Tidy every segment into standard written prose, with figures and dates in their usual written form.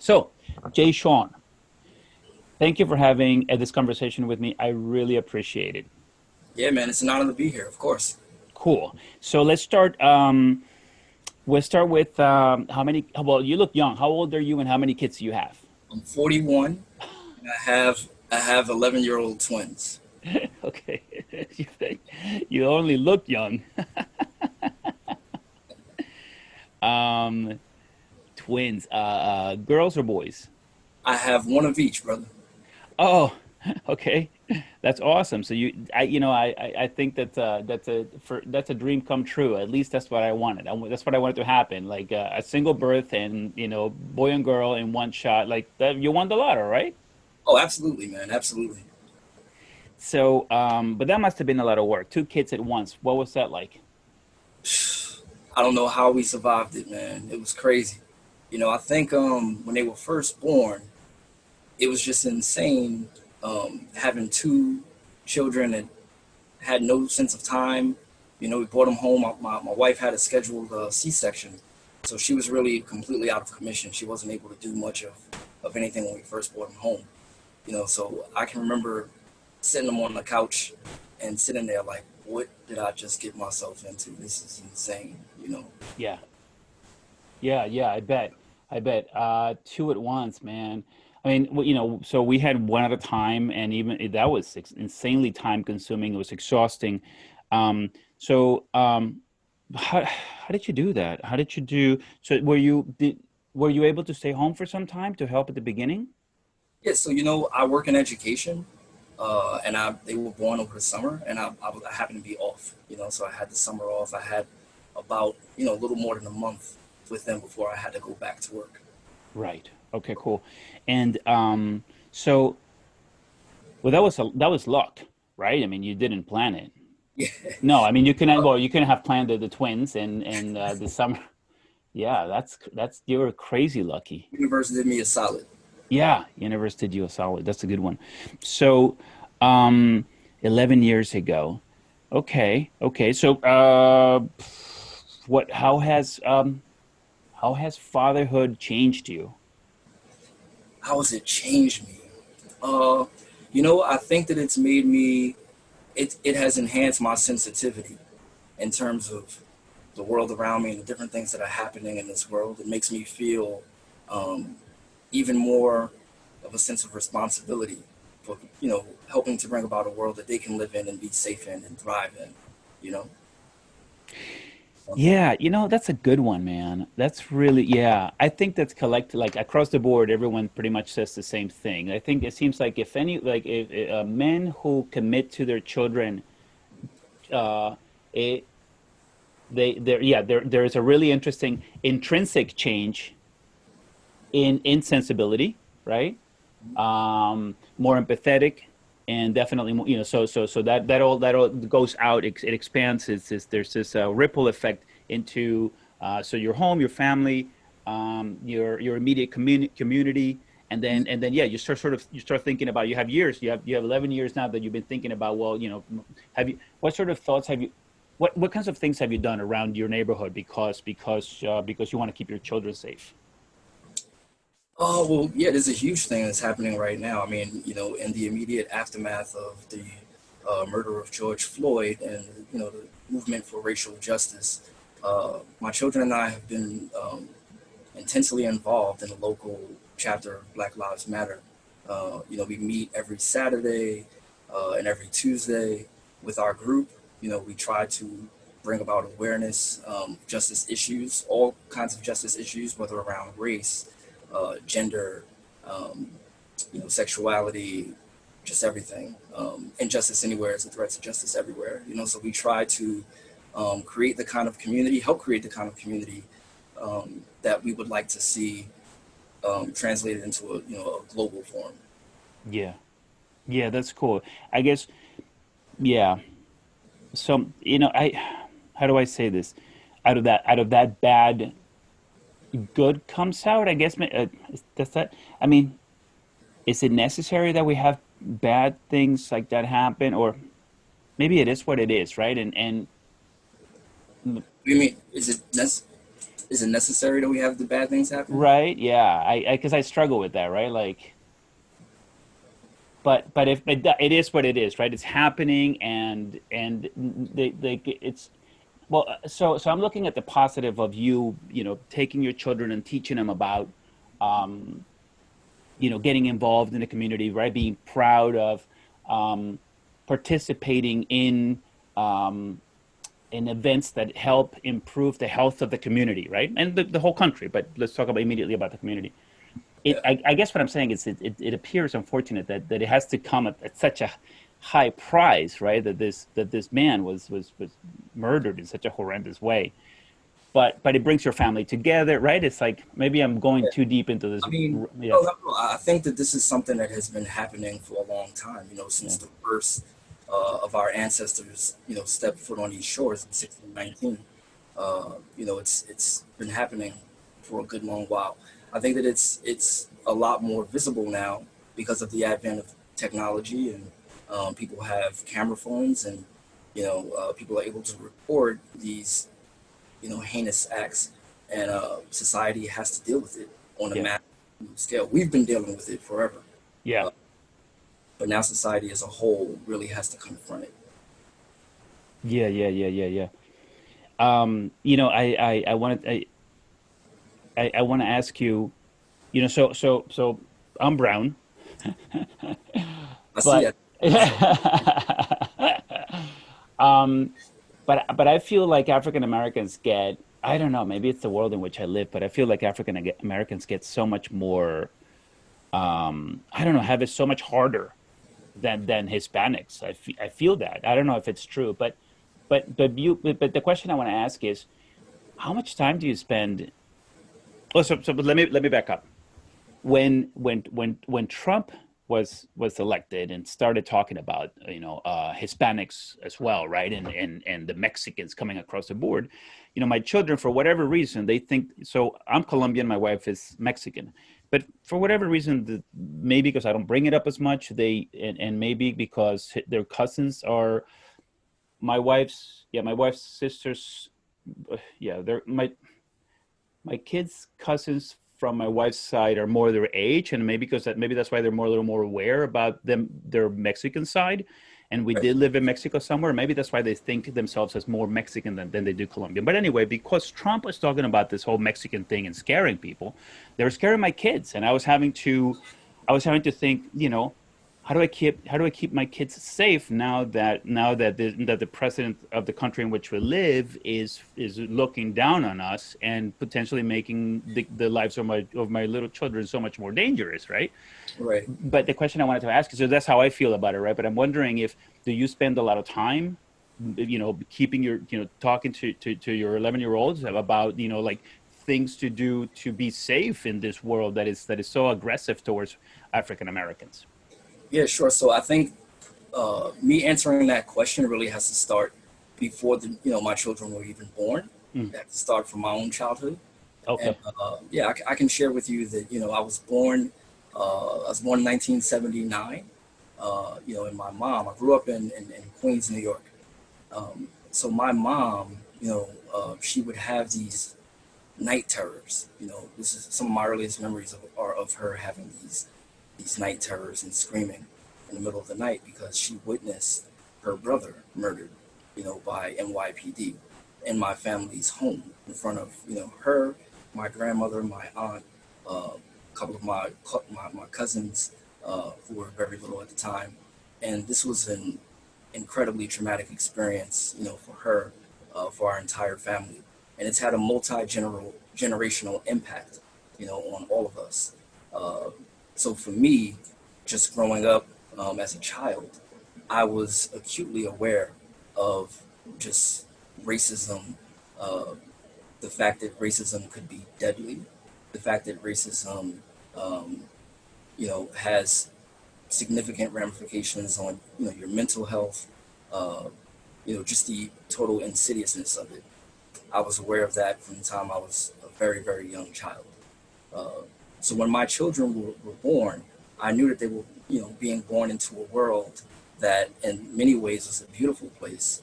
So, Jashaun, thank you for having this conversation with me. I really appreciate it. Yeah, man, it's an honor to be here, of course. Cool. So let's start. We'll start with how many. Well, you look young. How old are you, and how many kids do you have? I'm 41 and I have 11-year-old twins. Okay, you you only look young. Um, Twins. Girls or boys? I have one of each, brother. Oh, okay. That's awesome. So I think that's a dream come true. At least that's what I wanted. That's what I wanted to happen. Like a single birth and boy and girl in one shot. Like that, you won the lotto, right? Oh, absolutely, man, absolutely. So, but that must have been a lot of work. Two kids at once. What was that like? I don't know how we survived it, man. It was crazy. I think when they were first born, it was just insane having two children that had no sense of time. We brought them home. My wife had a scheduled C-section, so she was really completely out of commission. She wasn't able to do much of anything when we first brought them home. So I can remember sitting them on the couch and sitting there like, what did I just get myself into? This is insane. Yeah, yeah. I bet. Two at once, man. I mean, so we had one at a time, and even that was insanely time consuming. It was exhausting. So, how did you do that? How did you do? So were you able to stay home for some time to help at the beginning? Yeah, so I work in education, and they were born over the summer, and I happened to be off. So I had the summer off. I had about a little more than a month with them before I had to go back to work. Right. Okay, cool. And so well, that was luck, right? I mean, you didn't plan it. Yeah, No, I mean you couldn't have planned the twins and the summer. Yeah, that's you were crazy lucky. universe did me a solid. Yeah, universe did you a solid. That's a good one. So, um, 11 years ago. Okay, okay. So, what? How has fatherhood changed you? How has it changed me? Uh, I think that it's made me. It has enhanced my sensitivity in terms of the world around me and the different things that are happening in this world. It makes me feel um, even more of a sense of responsibility for helping to bring about a world that they can live in and be safe in and thrive in. You know. Yeah, that's a good one, man. That's really, yeah. I think that's collected, like across the board, everyone pretty much says the same thing. I think it seems like if men who commit to their children, uh, it, there is a really interesting intrinsic change in sensibility, right? More empathetic, and definitely more, so that all goes out. It expands. There's this ripple effect into so your home, your family, your immediate community, and then yeah, you start thinking about, you have 11 years now that you've been thinking about, well, have you what sort of thoughts have you what kinds of things have you done around your neighborhood because you want to keep your children safe? Oh, well, yeah, there's a huge thing that's happening right now. I mean, in the immediate aftermath of the murder of George Floyd and, the movement for racial justice, my children and I have been intensely involved in the local chapter of Black Lives Matter. We meet every Saturday and every Tuesday with our group. We try to bring about awareness, justice issues, all kinds of justice issues, whether around race, gender, um, sexuality, just everything. Injustice anywhere is a threat to justice everywhere. So we try to create the kind of community, help create the kind of community that we would like to see translated into a global form. Yeah, yeah, that's cool. I guess, yeah. So, how do I say this? Out of that bad, good comes out. I guess. Does that? I mean, is it necessary that we have bad things like that happen, or maybe it is what it is, right? And You mean is it necessary? Is it necessary that we have the bad things happen? right? Yeah, I because I struggle with that, right? Like, but if it is what it is, right? It's happening, and it's well. So I'm looking at the positive of you taking your children and teaching them about, um, getting involved in the community, right? Being proud of, um, participating um, in events that help improve the health of the community, right? And the whole country. But let's talk about immediately about the community. Yeah. I guess what I'm saying is it appears unfortunate that it has to come at such a high price, right? That this man was murdered in such a horrendous way. But it brings your family together, right? It's like maybe I'm going Yeah. too deep into this. I mean, Yeah, no, no, no, I think that this is something that has been happening for a long time. yeah, Since the first of our ancestors, stepped foot on these shores in 1619. It's been happening for a good long while. I think that it's a lot more visible now because of the advent of technology, and people have camera phones, and people are able to record these heinous acts, and society has to deal with it on a yeah, massive scale. We've been dealing with it forever, yeah, uh, but now society as a whole really has to confront it. yeah, yeah, yeah, yeah, yeah. I wanted I want to ask you, so I'm brown, I see but that. I see that. um, but I feel like African Americans get, I don't know, maybe it's the world in which I live, but I feel like African Americans get so much more, I don't know, have it so much harder than Hispanics. I feel that. I don't know if it's true, but the question I want to ask is, how much time do you spend? Oh, so but let me back up. When Trump was elected and started talking about Hispanics as well, right, and the Mexicans coming across the board, my children, for whatever reason, they think so. I'm Colombian, my wife is Mexican, but for whatever reason, maybe because I don't bring it up as much, and maybe because their cousins are my wife's sisters. Yeah, they're my kids' cousins from my wife's side are more their age, and maybe that's why they're a little more aware about their Mexican side. And we Right. did live in Mexico somewhere. Maybe that's why they think themselves as more Mexican than they do Colombian. But anyway, because Trump was talking about this whole Mexican thing and scaring people, they were scaring my kids, and I was having to think, how do I keep my kids safe now that the president of the country in which we live is looking down on us and potentially making the lives of my little children so much more dangerous, right? Right. But the question I wanted to ask is, so that's how I feel about it, right? But I'm wondering, if do you spend a lot of time, keeping talking to your 11-year-olds about, like, things to do to be safe in this world that is so aggressive towards African Americans? Yeah, sure. So I think me answering that question really has to start before my children were even born. Mm, It has to start from my own childhood. And okay. yeah, I can share with you that I was born in 1979. And my mom, I grew up in Queens, New York. So my mom, she would have these night terrors. This is some of my earliest memories are of her having these night terrors and screaming in the middle of the night because she witnessed her brother murdered, by NYPD in my family's home in front of her, my grandmother, my aunt, a couple of my cousins who were very little at the time, and this was an incredibly traumatic experience, for her, for our entire family, and it's had a generational impact, on all of us. Uh, so for me, just growing up as a child, I was acutely aware of just racism, uh, the fact that racism could be deadly, the fact that racism, um, has significant ramifications on your mental health, uh, just the total insidiousness of it. I was aware of that from the time I was a very very young child. Uh, so when my children were born, I knew that they were being born into a world that in many ways was a beautiful place.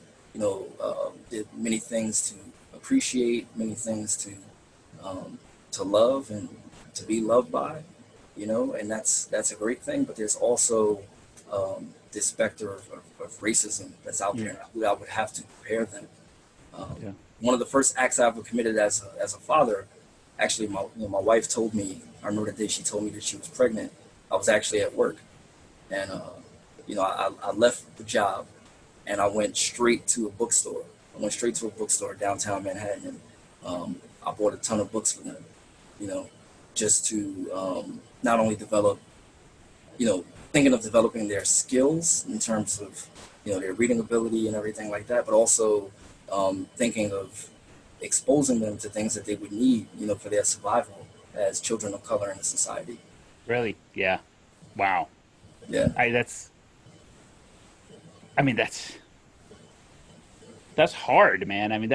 Did many things to appreciate, many things to um, to love and to be loved by, and that's a great thing. But there's also this specter of racism that's out there, Mm, and I would have to prepare them. Um, yeah. One of the first acts I ever committed as a father, actually, my wife told me. I remember the day she told me that she was pregnant. I was actually at work, and I left the job and I went straight to a bookstore. I went straight to a bookstore downtown Manhattan, and I bought a ton of books for them. You know, just to not only develop, thinking of developing their skills in terms of, their reading ability and everything like that, but also thinking of exposing them to things that they would need, for their survival as children of color in the society. Really? Yeah. Wow. Yeah. I that's I mean that's hard, man. I mean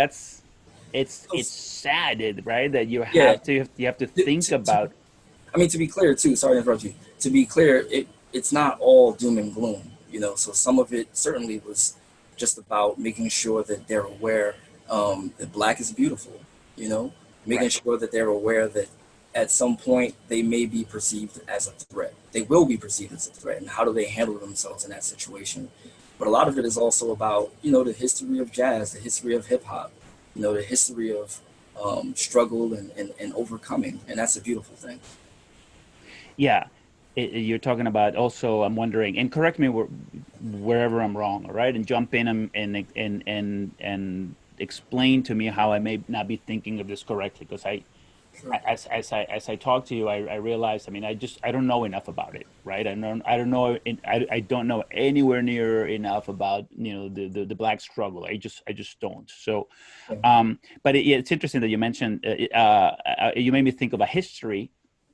it's sad, right? That Yeah. you have to To, think to, about. I mean, to be clear too. Sorry to interrupt you. To be clear, it's not all doom and gloom. So some of it certainly was just about making sure that they're aware that black is beautiful. Making Right. sure that they're aware that at some point they may be perceived as a threat. They will be perceived as a threat, and how do they handle themselves in that situation? But a lot of it is also about the history of jazz, the history of hip hop, the history of struggle and overcoming, and that's a beautiful thing. Yeah. You're talking about also, I'm wondering, and correct me wherever I'm wrong, all right? And jump in and explain to me how I may not be thinking of this correctly, because Sure. as I talk to you, I realize, I mean, I don't know enough about it, right? I don't know I don't know anywhere near enough about the black struggle. I just don't. So, Yeah. but yeah, it's interesting that you mentioned. You made me think of a history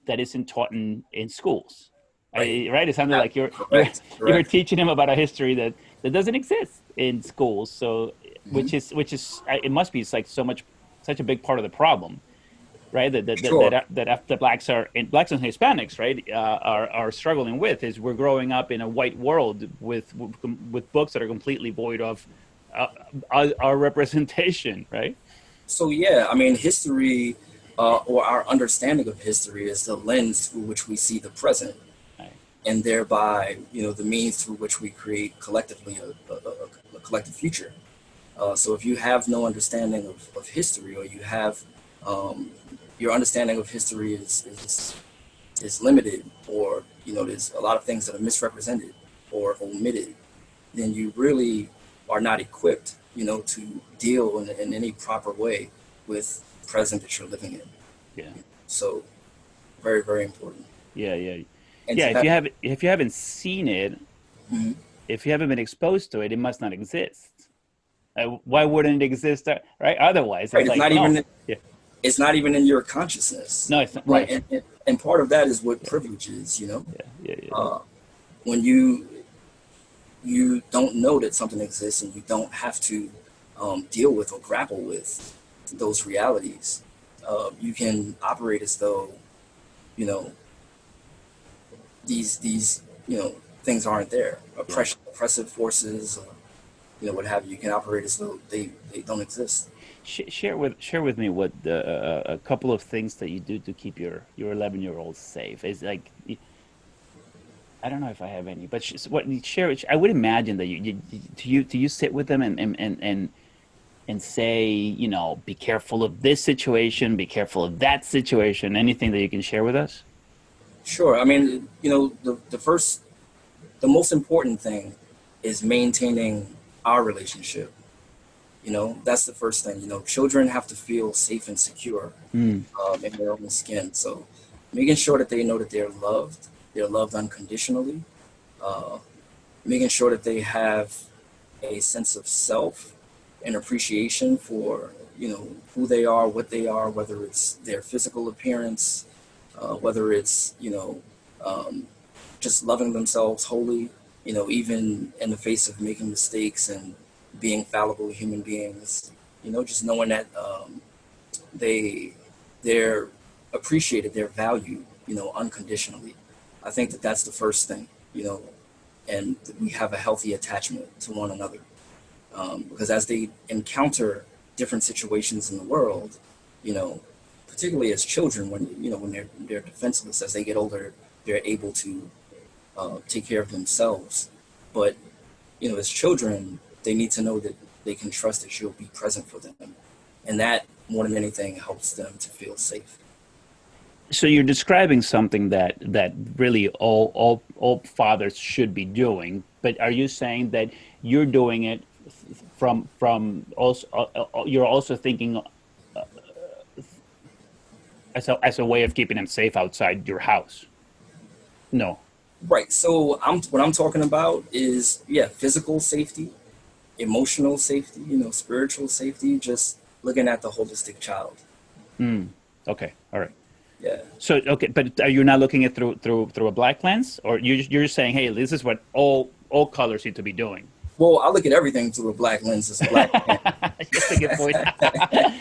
that isn't taught in schools. Right. Right? It sounded like you're Correct. you're Correct. teaching him about a history that doesn't exist in schools. So, Hmm. which is it must be, it's like such a big part of the problem, right? Sure. That after blacks and Hispanics, right, are struggling with, is we're growing up in a white world with books that are completely void of uh, our representation, right? So yeah, I mean, history, or our understanding of history, is the lens through which we see the present, Right. and thereby, the means through which we create collectively a collective future. So if you have no understanding of history, or you have your understanding of history is limited, or there's a lot of things that are misrepresented or omitted, then you really are not equipped, to deal in any proper way with the present that you're living in. Yeah. So very, very important. Yeah. Yeah. And Yeah. to If have, you haven't seen it, mhm, if you haven't been exposed to it, it must not exist. Why wouldn't it exist? Right? Otherwise, right, it's like no. Yeah. it's not even in your consciousness. No, it's not When, right. and part of that is what Yeah. privilege is, Yeah. Yeah. Yeah. uh, when you don't know that something exists, and you don't have to deal with or grapple with those realities. You can operate as though you know these things aren't there. Yeah. Oppressive forces, what have you. You can operate as though they don't exist. Share with me what a couple of things that you do to keep your 11-year-old safe. Is like, I don't know if I have any, but what you share. I would imagine that do you sit with them and say, be careful of this situation, be careful of that situation. Anything that you can share with us? Sure. I mean, the most important thing is maintaining our relationship. That's the first thing. Children have to feel safe and secure Mm, in their own skin. So making sure that they know that they're loved unconditionally, uh, making sure that they have a sense of self and appreciation for who they are, what they are, whether it's their physical appearance, whether it's um, just loving themselves wholly, even in the face of making mistakes and being fallible human beings, just knowing that they they're appreciated, they're valued, unconditionally. I think that that's the first thing, and we have a healthy attachment to one another, because as they encounter different situations in the world, you know, particularly as children, when when they're defenseless. As they get older, they're able to take care of themselves. But as children, they need to know that they can trust that you'll be present for them, and that more than anything helps them to feel safe. So you're describing something that really all fathers should be doing, but are you saying that you're doing it from also you're also thinking as a way of keeping them safe outside your house? No. Right. So what I'm talking about is, yeah, physical safety, emotional safety, spiritual safety, just looking at the holistic child. Mm. Okay. All right. Yeah. So okay, but are you not looking at through a black lens, or you're saying, hey, this is what all colors need to be doing? Well, I look at everything through a black lens as a black man. That's a good point.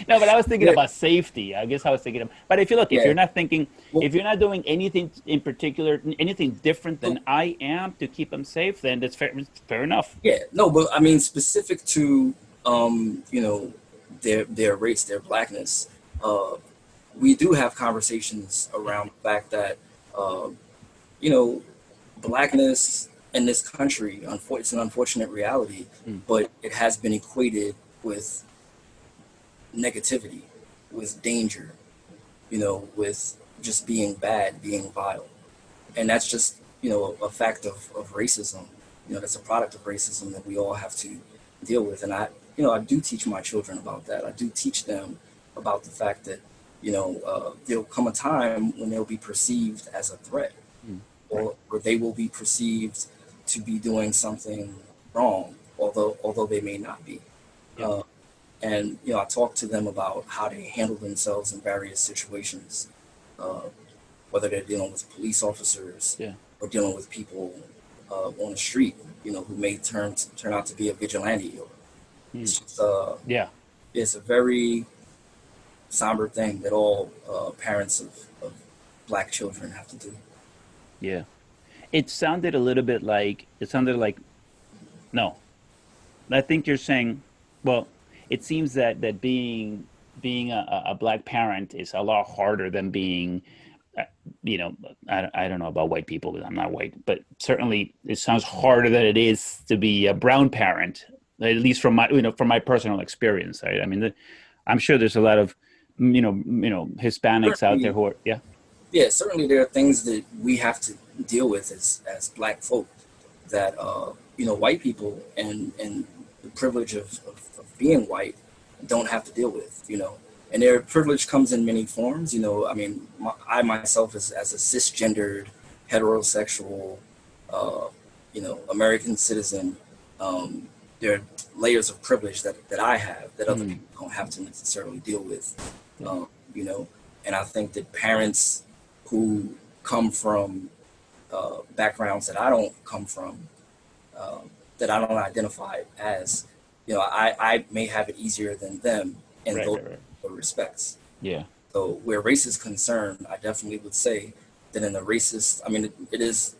No, but I was thinking Yeah. about safety. I guess I was thinking of, but if you look, if Yeah. you're not thinking, Well, if you're not doing anything in particular, anything different so, than I am to keep them safe, then that's fair, it's fair enough. yeah. No, but I mean specific to their race, their blackness. Uh, we do have conversations around the fact that uh, you know blackness in this country, it's an unfortunate reality, Mm, but it has been equated with negativity, with danger, with just being bad, being vile. And that's just, a fact of racism. That's a product of racism that we all have to deal with. And I do teach my children about that. I do teach them about the fact that, there'll come a time when they'll be perceived as a threat, mm, right. or they will be perceived to be doing something wrong, although they may not be. Yeah. Uh, and I talk to them about how they handle themselves in various situations, uh, whether they're dealing with police officers Yeah. or dealing with people on the street, who may turn out to be a vigilante. Or Mm, it's just yeah. it's a very somber thing that all parents of black children have to do. Yeah. It sounded a little bit like it sounded like no. I think you're saying, well, it seems that being a black parent is a lot harder than being, uh, I don't know about white people because I'm not white, but certainly it sounds harder than it is to be a brown parent, at least from my from my personal experience. Right? I mean, I'm sure there's a lot of Hispanics out there Certainly, who are yeah. yeah, certainly there are things that we have to deal with as black folk that white people and the privilege of being white don't have to deal with. And their privilege comes in many forms. I mean, I myself as a cisgendered heterosexual American citizen, um, there are layers of privilege that I have that other Mm, people don't have to necessarily deal with. yeah. um, you know and I think that parents who come from backgrounds that I don't come from, that I don't identify as, I may have it easier than them in Right, those right, right. respects. Yeah. So where race is concerned, I definitely would say that in the racist, I mean, it is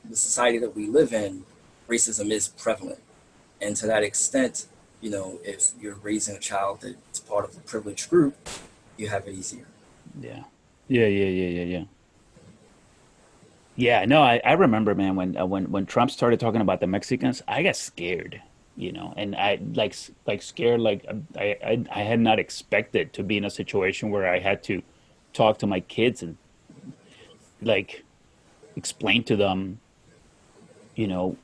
the society that we live in, racism is prevalent. And to that extent, if you're raising a child that's part of the privileged group, you have it easier. Yeah. Yeah, yeah, yeah, yeah, yeah. Yeah, no, I remember, man, when Trump started talking about the Mexicans, I got scared, and I like scared like I had not expected to be in a situation where I had to talk to my kids and like explain to them, you know,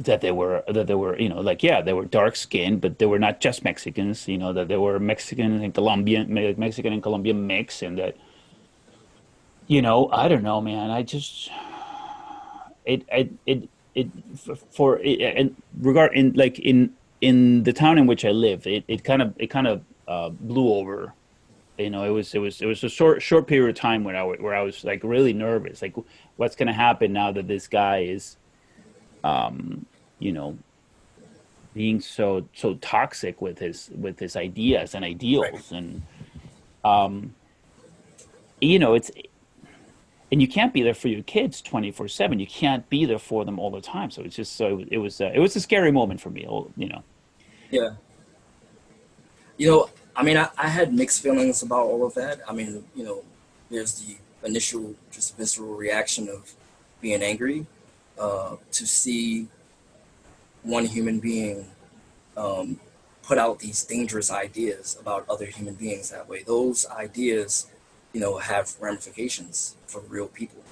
that they were, like yeah, they were dark skinned, but they were not just Mexicans, that they were Mexican and Colombian mix, and that, I don't know, man. I just it for it, and regard in like in the town in which I live, it kind of blew over. It was a short period of time where I was like really nervous, like what's going to happen now that this guy is um you know being so toxic with his ideas and Right. ideals, and um it's and you can't be there for your kids 24/7. You can't be there for them all the time. So it's just so it was a scary moment for me. Yeah. You know, I mean, I had mixed feelings about all of that. I mean, there's the initial just visceral reaction of being angry to see one human being um, put out these dangerous ideas about other human beings that way. Those ideas, have ramifications for real people.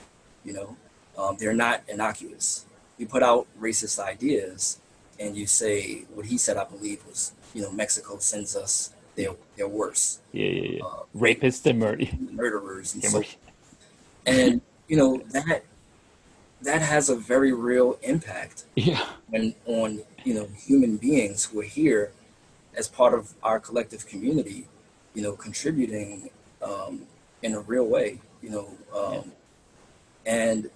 You know, they're not innocuous. You put out racist ideas, and you say what he said. I believe was, Mexico sends us their worst Yeah, yeah, yeah. Rapists rapists, and murder. murderers, and Yeah, so. And that has a very real impact yeah, when on human beings who are here as part of our collective community, contributing in a real way, yeah, and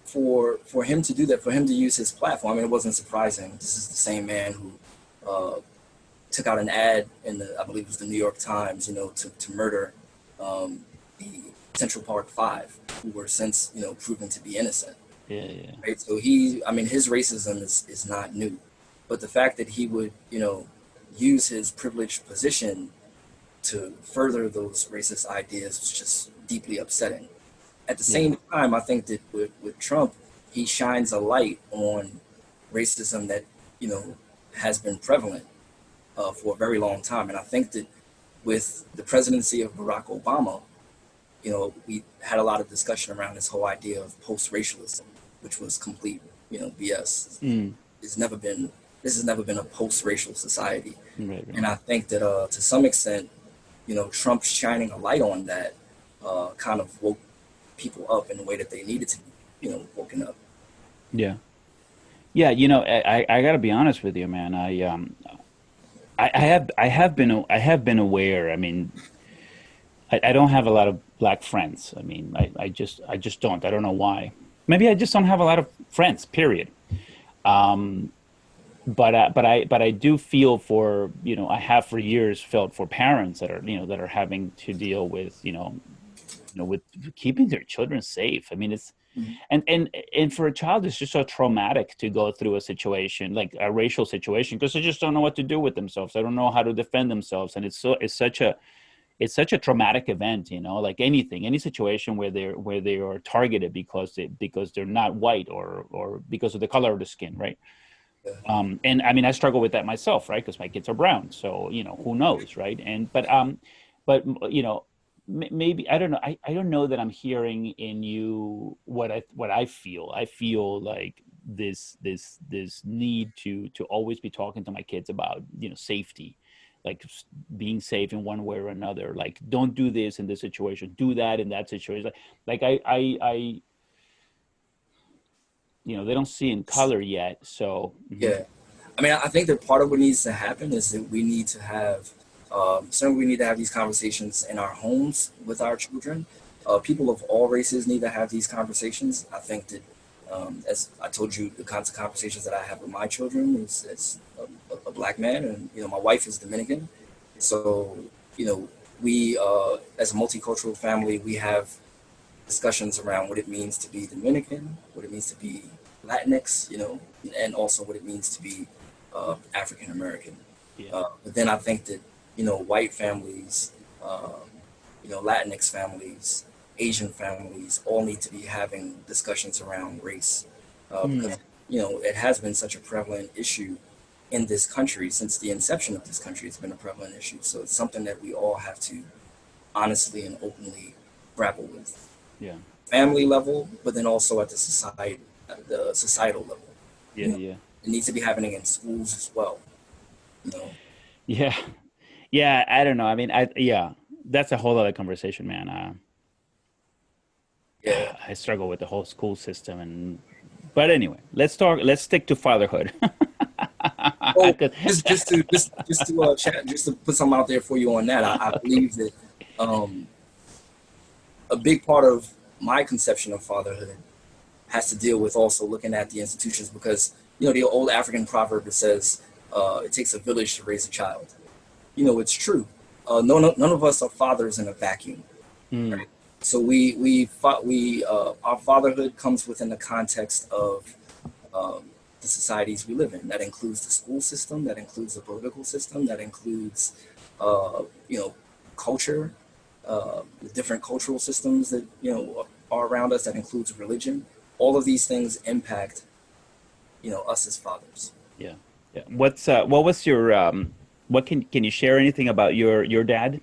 for him to do that, for him to use his platform, I mean, it wasn't surprising. This is the same man who uh, took out an ad in I believe it was the New York Times, to murder the Central Park Five, who were since, proven to be innocent. yeah, yeah, Right. So I mean, his racism is not new, but the fact that he would, use his privileged position to further those racist ideas was just deeply upsetting. At the yeah, same time, I think that with Trump, he shines a light on racism that, you know, has been prevalent for a very long time. And I think that with the presidency of Barack Obama, we had a lot of discussion around this whole idea of post-racialism, which was complete, BS. mm, It's never been, this has never been a post-racial society. right, right. And I think that to some extent, Trump shining a light on that kind of woke people up in the way that they needed to be, woken up. Yeah, yeah. I got to be honest with you, man. I have been aware. I mean, I don't have a lot of black friends. I mean, I just don't. I don't know why. Maybe I just don't have a lot of friends. Period. But I do feel for, I have for years felt for parents that are, that are having to deal with, with keeping their children safe. I mean, it's Mhm. and for a child, it's just so traumatic to go through a situation like a racial situation because they just don't know what to do with themselves. They don't know how to defend themselves, and it's such a traumatic event, like any situation where they are targeted because they're not white or because of the color of the skin, right? Yeah, And I mean, I struggle with that myself, right? Because my kids are brown, so who knows, right? Maybe I don't know. I don't know that I'm hearing in you what I feel. I feel like this need to always be talking to my kids about safety, like being safe in one way or another. Like don't do this in this situation, do that in that situation. Like I they don't see in color yet, so. Mhm. yeah. I mean, I think that part of what needs to happen is that we need to have, certainly we need to have these conversations in our homes with our children. People of all races need to have these conversations. I think that, as I told you, the kinds of conversations that I have with my children is as a black man, and my wife is Dominican, so we as a multicultural family, we have discussions around what it means to be Dominican, what it means to be Latinx, and also what it means to be African American. Yeah. But then I think that white families, uh, Latinx families, Asian families, all need to be having discussions around race because Mm. it has been such a prevalent issue in this country since the inception of this country. It's been a prevalent issue, so it's something that we all have to honestly and openly grapple with Yeah. family level, but then also at the societal level. Yeah. You know, Yeah. it needs to be happening in schools as well. You know, Yeah. Yeah. I don't know. I mean, yeah, that's a whole other conversation, man. yeah. I struggle with the whole school system but anyway, let's stick to fatherhood. Oh, 'Cause- just to put something out there for you on that, I believe that um, a big part of my conception of fatherhood has to deal with also looking at the institutions because the old African proverb that says it takes a village to raise a child. It's true. None of us are fathers in a vacuum. Mm, So our fatherhood comes within the context of the societies we live in. That includes the school system. That includes the political system. That includes you know, culture, the different cultural systems that, you know, are around us, that includes religion. All of these things impact, you know, us as fathers. Yeah. Yeah. What was your what can you share anything about your dad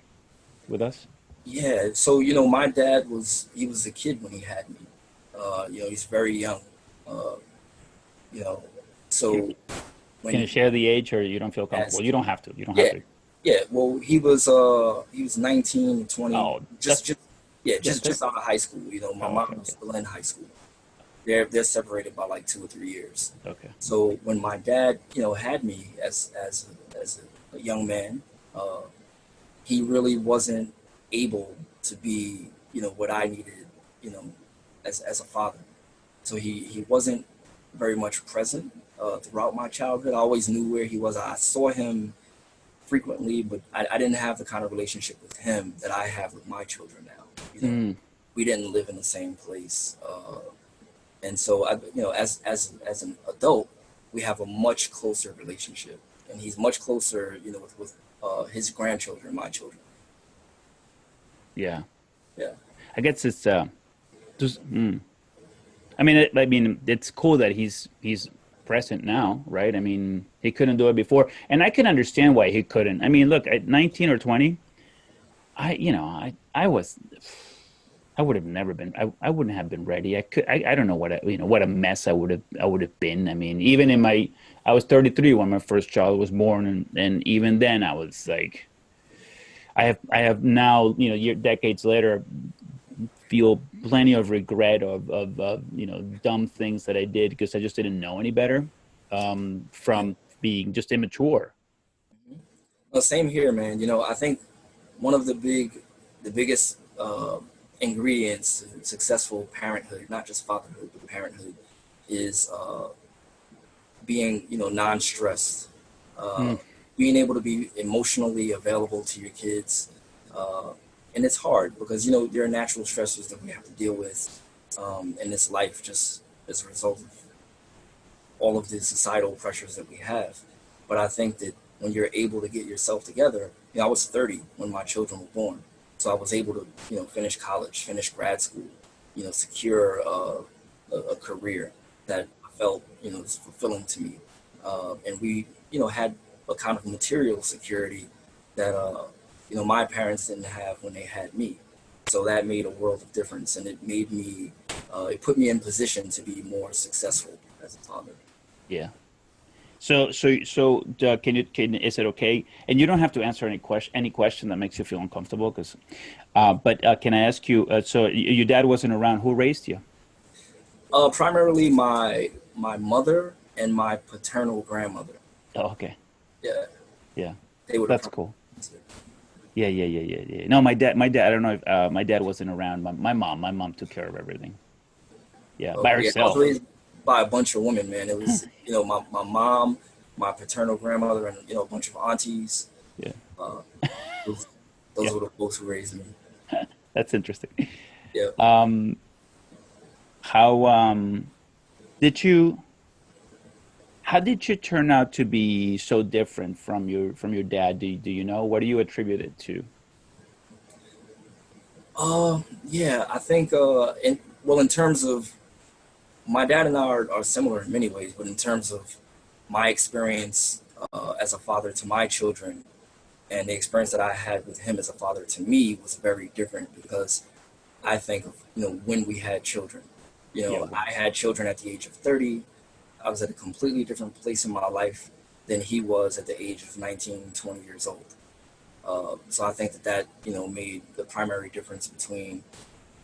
with us? Yeah, so you know, my dad was he was a kid when he had me. You know, he's very young. Uh, you know, Can, so when can you he share the age or you don't feel has, comfortable? You don't have to. You don't have yeah, to. yeah. Well, he was 19, 20, Oh, that's yeah, yeah, just out of high school. You know, my oh, okay, mom was okay. still in high school. They're separated by like 2 or 3 years. Okay. So when my dad, you know, had me as a young man, uh, he really wasn't able to be, you know, what I needed, you know, as a father. So he wasn't very much present throughout my childhood. I always knew where he was. I saw him frequently, but I didn't have the kind of relationship with him that I have with my children now. You know, Mm, we didn't live in the same place, and so you know, as an adult, we have a much closer relationship, and he's much closer, you know, with his grandchildren, my children. yeah. Yeah. I guess it's just I mean it's cool that he's present now, right? I mean, he couldn't do it before, and I can understand why he couldn't. I mean, look, at 19 or 20, I was I would have never been I wouldn't have been ready. I don't know what a mess I would have been. I mean, even in my I was 33 when my first child was born, and even then I was like I have now, decades later, feel plenty of regret of dumb things that I did because I just didn't know any better, Yeah. from being just immature. Well, same here, man. You know, I think one of the biggest ingredients to successful parenthood, not just fatherhood, but parenthood, is being, you know, non-stressed, uh, Mm, being able to be emotionally available to your kids, uh, and it's hard because, you know, there are natural stressors that we have to deal with in this life, just as a result of all of the societal pressures that we have. But I think that when you're able to get yourself together, you know, I was 30 when my children were born, so I was able to, you know, finish college, finish grad school, you know, secure a career that I felt, you know, was fulfilling to me, and we, you know, had a kind of material security that you know, my parents didn't have when they had me. So that made a world of difference, and it made me, it put me in position to be more successful as a father. yeah. Can is it okay? And you don't have to answer any question that makes you feel uncomfortable, because but can I ask you, your dad wasn't around. Who raised you? Primarily my mother and my paternal grandmother. Oh, okay. Yeah, Yeah. they were the That's primary cool. ones. Yeah, yeah, yeah, yeah, yeah. No, my dad, I don't know if my dad wasn't around. My mom took care of everything. Yeah, by Yeah, I was herself. raised by a bunch of women, man. It was, you know, my mom, my paternal grandmother, and, you know, a bunch of aunties. Yeah. Uh, those, Yeah. those were the folks who raised me. That's interesting. Yeah. Um, how did you how did you turn out to be so different from your dad? Do you know? What do you attribute it to? Yeah, I think, in terms of my dad and I are similar in many ways, but in terms of my experience as a father to my children, and the experience that I had with him as a father to me was very different because I think of, you know, when we had children. You Yeah, know, I had children at the age of 30. I was at a completely different place in my life than he was at the age of 19, 20 years old. So I think that, you know, made the primary difference between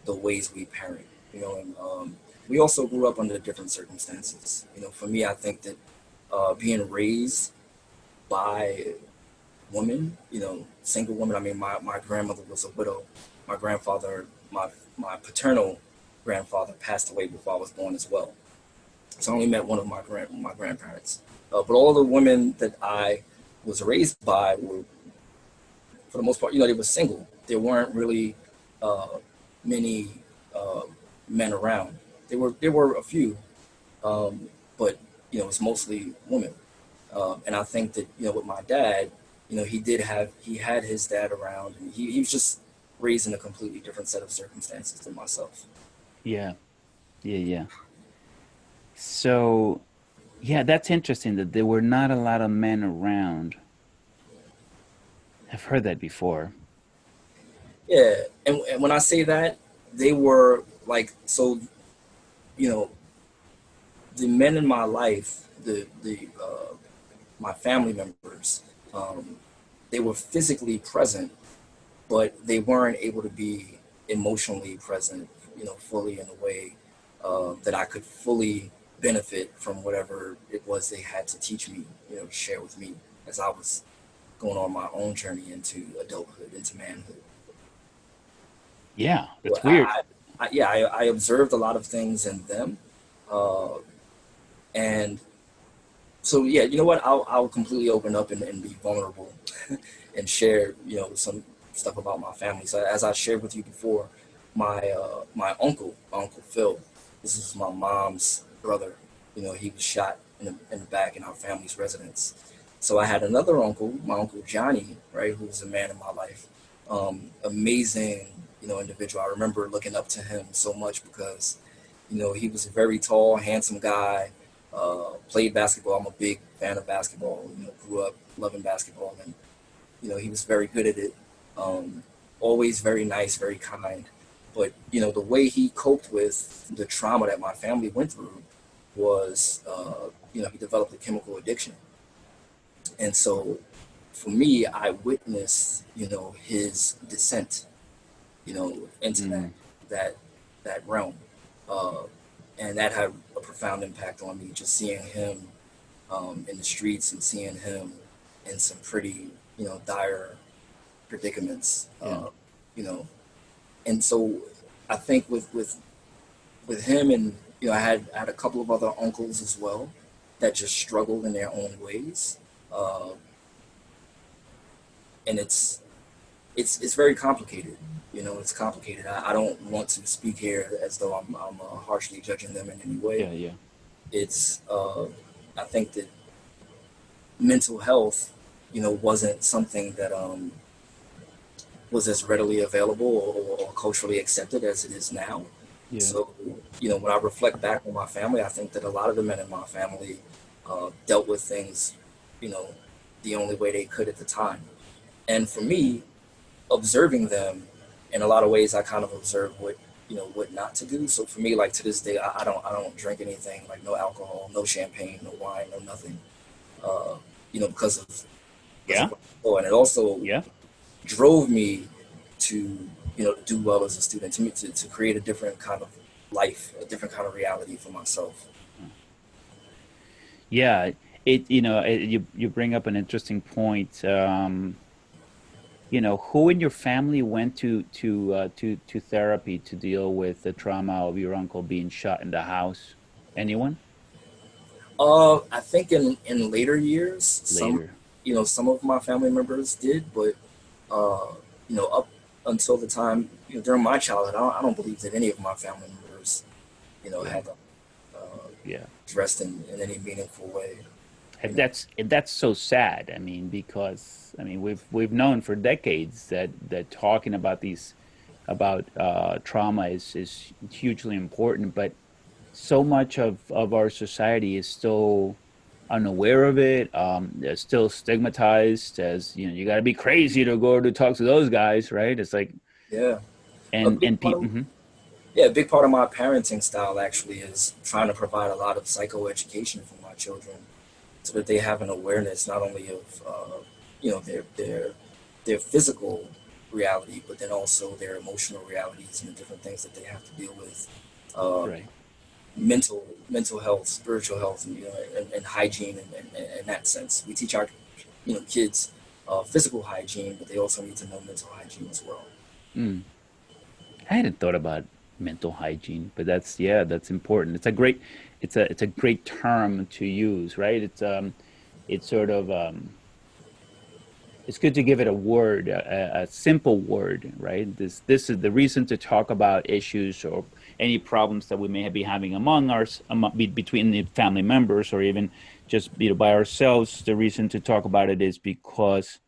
the ways we parent. You know, and we also grew up under different circumstances. You know, for me, I think that being raised by women, you know, single women. I mean, my grandmother was a widow. My grandfather, my paternal grandfather passed away before I was born as well. So I only met one of my grandparents. But all the women that I was raised by were, for the most part, you know, they were single. There weren't really uh, many uh, men around. There were a few, but you know, it's mostly women. And I think that, you know, with my dad, he had his dad around, and he was just raised in a completely different set of circumstances than myself. Yeah. Yeah. Yeah. So, yeah, that's interesting that there were not a lot of men around. I've heard that before. Yeah, and when I say that, they were like, so, you know, the men in my life, the my family members, um, they were physically present, but they weren't able to be emotionally present, fully in a way that I could fully benefit from whatever it was they had to teach me, share with me as I was going on my own journey into adulthood, into manhood. Yeah, Well, that's weird. yeah, I observed a lot of things in them, uh, and so yeah, you know what? I'll completely open up and be vulnerable and share, some stuff about my family. So as I shared with you before, my uncle Phil, this is my mom's brother. He was shot in the back in our family's residence. So I had another uncle, my uncle Johnny, right, who was a man in my life. Amazing, individual. I remember looking up to him so much because, he was a very tall, handsome guy. Played basketball. I'm a big fan of basketball. Grew up loving basketball, and he was very good at it. Um, Always very nice, very kind. But the way he coped with the trauma that my family went through was, he developed a chemical addiction, and so for me, I witnessed, his descent, into that Mm, that that realm, uh, and that had a profound impact on me. Just seeing him in the streets and seeing him in some pretty, dire predicaments, yeah. you know. And so I think with him, and I had a couple of other uncles as well that just struggled in their own ways, uh, and it's very complicated. It's complicated. I don't want to speak here as though I'm harshly judging them in any way. Yeah, yeah. It's I think that mental health, wasn't something that was as readily available or culturally accepted as it is now. Yeah. So, when I reflect back on my family, I think that a lot of the men in my family dealt with things, you know, the only way they could at the time. And for me, observing them, in a lot of ways, I kind of observe what not to do. So for me, like to this day, I don't drink anything, like no alcohol, no champagne, no wine, no nothing. Uh, because of Yeah. what I saw. And it also Yeah. drove me to do well as a student, to create a different kind of life, a different kind of reality for myself. Yeah. You bring up an interesting point. Who in your family went to therapy to deal with the trauma of your uncle being shot in the house? Anyone? I think in later years, Later. some of my family members did, but up until the time, during my childhood, I don't believe that any of my family members, Yeah. had Yeah. dressed in any meaningful way. You And know, that's so sad. I mean, because I mean we've known for decades that talking about these about trauma is hugely important, but so much of our society is still unaware of it. They're still stigmatized as, you got to be crazy to go to talk to those guys, right? It's like yeah, a big and part people. of yeah, a big part of my parenting style actually is trying to provide a lot of psychoeducation for my children, so that they have an awareness not only of you know their their their physical reality, but then also their emotional realities and the different things that they have to deal with, uh, Right. mental health, spiritual health, and and hygiene, in that sense. We teach our kids physical hygiene, but they also need to know mental hygiene as well. Mm. I hadn't thought about mental hygiene, but that's important. It's a great term to use, right? It's sort of it's good to give it a word, a simple word, right? This is the reason to talk about issues or any problems that we may be having between the family members, or even just by ourselves. The reason to talk about it is because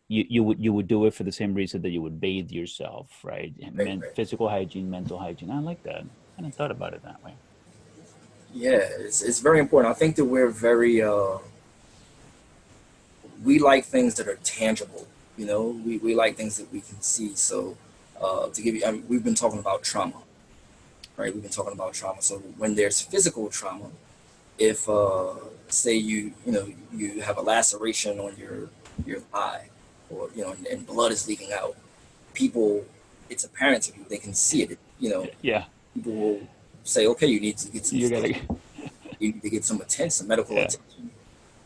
you would do it for the same reason that you would bathe yourself, right? Right, right. Physical hygiene, mental hygiene. I like that. I hadn't thought about it that way. Yeah, it's very important. I think that we're very we like things that are tangible. You know, we like things that we can see. So to give you, I mean, we've been talking about trauma, right? We've been talking about trauma. So when there's physical trauma, if say you know you have a laceration on your thigh, or you know, and blood is leaking out, people, it's apparent to you. They can see it. You know, Yeah, people will say, okay, you need to get some you stitches. gotta. You need to get some attention, some medical Yeah, attention,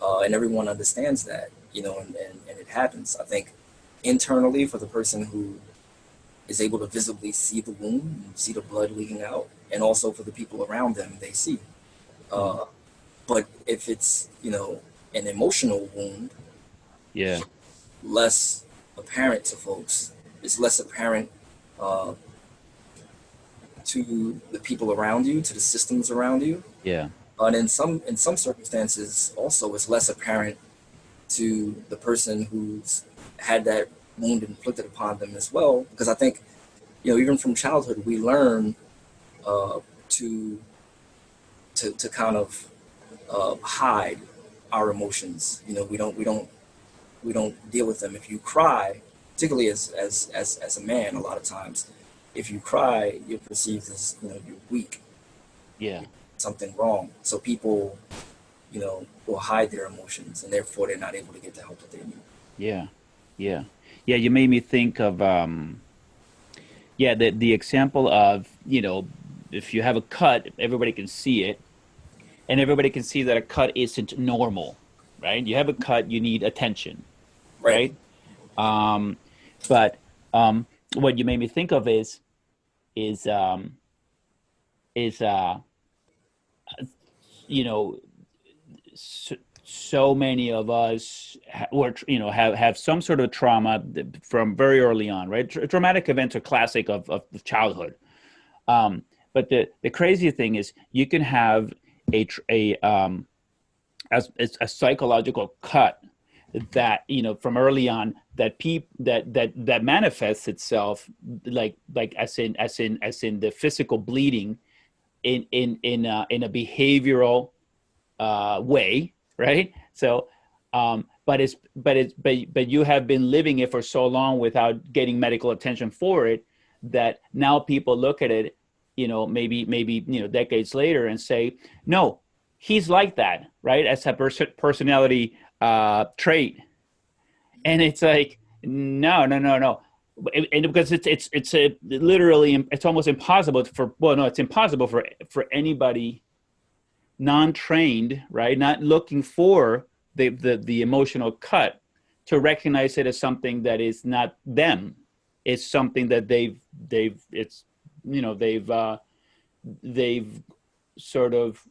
and everyone understands that. You know, and it happens. I think internally for the person who is able to visibly see the wound, see the blood leaking out, and also for the people around them, they see. mm, Uh, but if it's, you know, an emotional wound, yeah, less apparent to folks. It's less apparent uh, to the people around you, to the systems around you, yeah, and in some circumstances, also, it's less apparent to the person who's had that wound inflicted upon them as well. Because I think, you know, even from childhood, we learn uh, to to kind of hide our emotions. You know, we don't deal with them. If you cry, particularly as a man, a lot of times, if you cry, you're perceived as, you know, you're weak, yeah, something wrong. So people, you know, will hide their emotions, and therefore they're not able to get the help that they need. yeah, yeah, yeah. You made me think of yeah, the example of, if you have a cut, everybody can see it, and everybody can see that a cut isn't normal, right? You have a cut, you need attention, Right. right? Um, but what you made me think of is um, is you know so, so many of us were have some sort of trauma from very early on, right? Traumatic events are classic of childhood. But the crazy thing is you can have a as a psychological cut that, from early on, that manifests itself like as in the physical bleeding in a behavioral way, right? So, but you have been living it for so long without getting medical attention for it, that now people look at it, maybe decades later, and say, no, he's like that, right? As a personality trait, and it's like, no, no, no, no. And because it's a literally, it's almost impossible for, well, no, it's impossible for anybody non-trained, right, not looking for the emotional cut, to recognize it as something that is not them. It's something that they've it's they've sort of,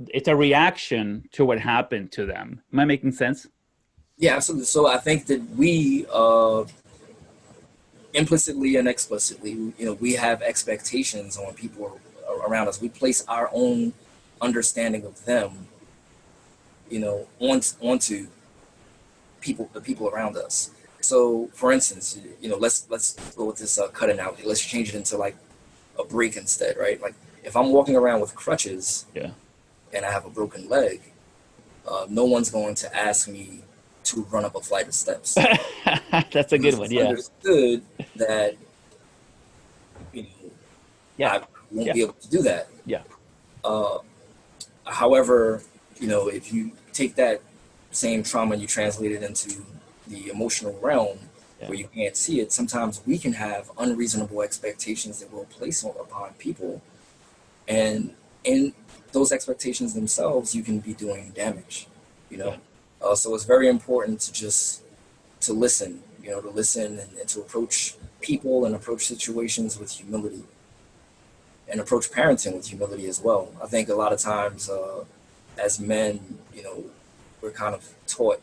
it's a reaction to what happened to them. Am I making sense? Yeah, absolutely. So I think that we implicitly and explicitly, you know, we have expectations on people around us. We place our own understanding of them, you know, onto people, the people around us. So, for instance, you know, let's go with this cut analogy. Let's change it into like a break instead, right? Like if I'm walking around with crutches Yeah. and I have a broken leg, no one's going to ask me to run up a flight of steps, That's a good because one. it's Yeah. understood that, you know, Yeah. I won't Yeah. be able to do that. Yeah. Uh, However, you know, if you take that same trauma and you translate it into the emotional realm Yeah. where you can't see it, sometimes we can have unreasonable expectations that we'll place upon people. And in those expectations themselves, you can be doing damage, you know? Yeah. So it's very important to just to listen, you know, to listen and to approach people and approach situations with humility, and approach parenting with humility as well. I think a lot of times, as men, you know, we're kind of taught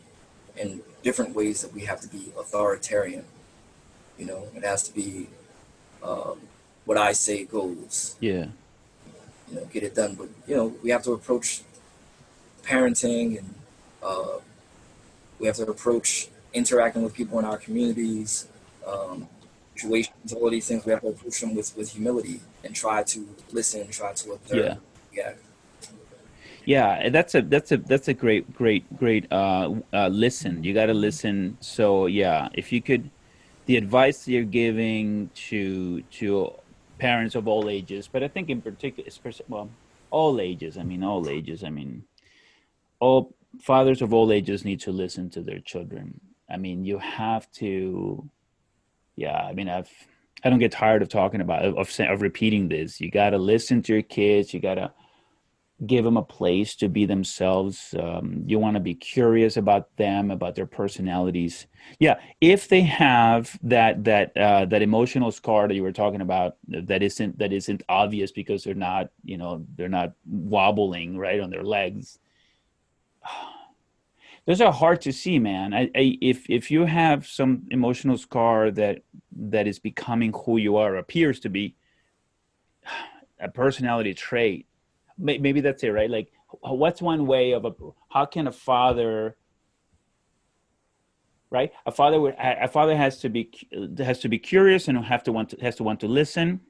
in different ways that we have to be authoritarian. You know, it has to be um, what I say goes. Yeah. You know, get it done. But you know, we have to approach parenting, and uh, we have to approach interacting with people in our communities, um, situations, all of these things, we have to approach them with humility and try to listen, try to observe. Yeah. Yeah, Yeah, and that's a great listen. You got to listen. So yeah, if you could, the advice you're giving to parents of all ages, but I think in particular, well, all ages. I mean, all ages. I mean, all fathers of all ages need to listen to their children. I mean, you have to. Yeah, I mean, I don't get tired of talking about of repeating this. You got to listen to your kids. You got to give them a place to be themselves. You want to be curious about them, about their personalities. Yeah, if they have that emotional scar that you were talking about, that isn't obvious because they're not wobbling right on their legs. Those are hard to see, man. If you have some emotional scar that is becoming who you are, appears to be a personality trait, maybe that's it, right? Like, what's one way of how can a father, right? A father has to be curious and has to want to listen,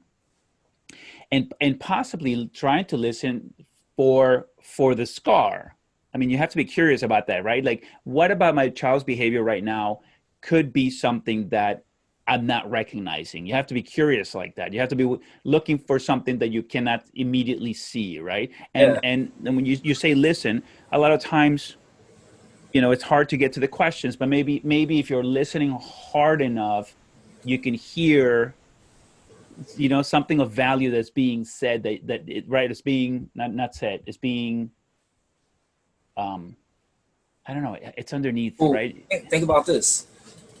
and possibly trying to listen for the scar. I mean, you have to be curious about that, right? Like, what about my child's behavior right now could be something that I'm not recognizing. You have to be curious like that. You have to be looking for something that you cannot immediately see, right? yeah. And when you say listen, a lot of times, it's hard to get to the questions, but maybe if you're listening hard enough, you can hear, something of value that's being said, right, it's being not said, it's being, um I don't know, it's underneath, Well, right? think about this.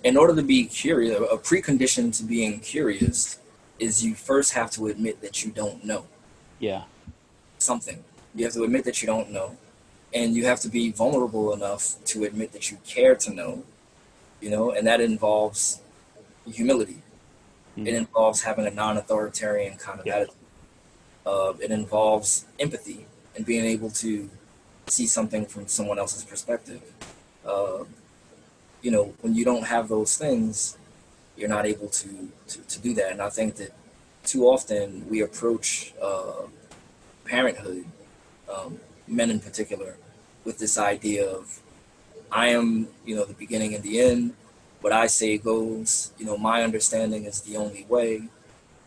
In order to be curious, a precondition to being curious is you first have to admit that you don't know Yeah. something. You have to admit that you don't know, and you have to be vulnerable enough to admit that you care to know, and that involves humility. It Mm. involves having a non-authoritarian kind of Yeah. attitude. It involves empathy and being able to see something from someone else's perspective. Uh, when you don't have those things, you're not able to do that. And I think that too often we approach parenthood, um, men in particular, with this idea of I am, the beginning and the end. What I say goes. My understanding is the only way,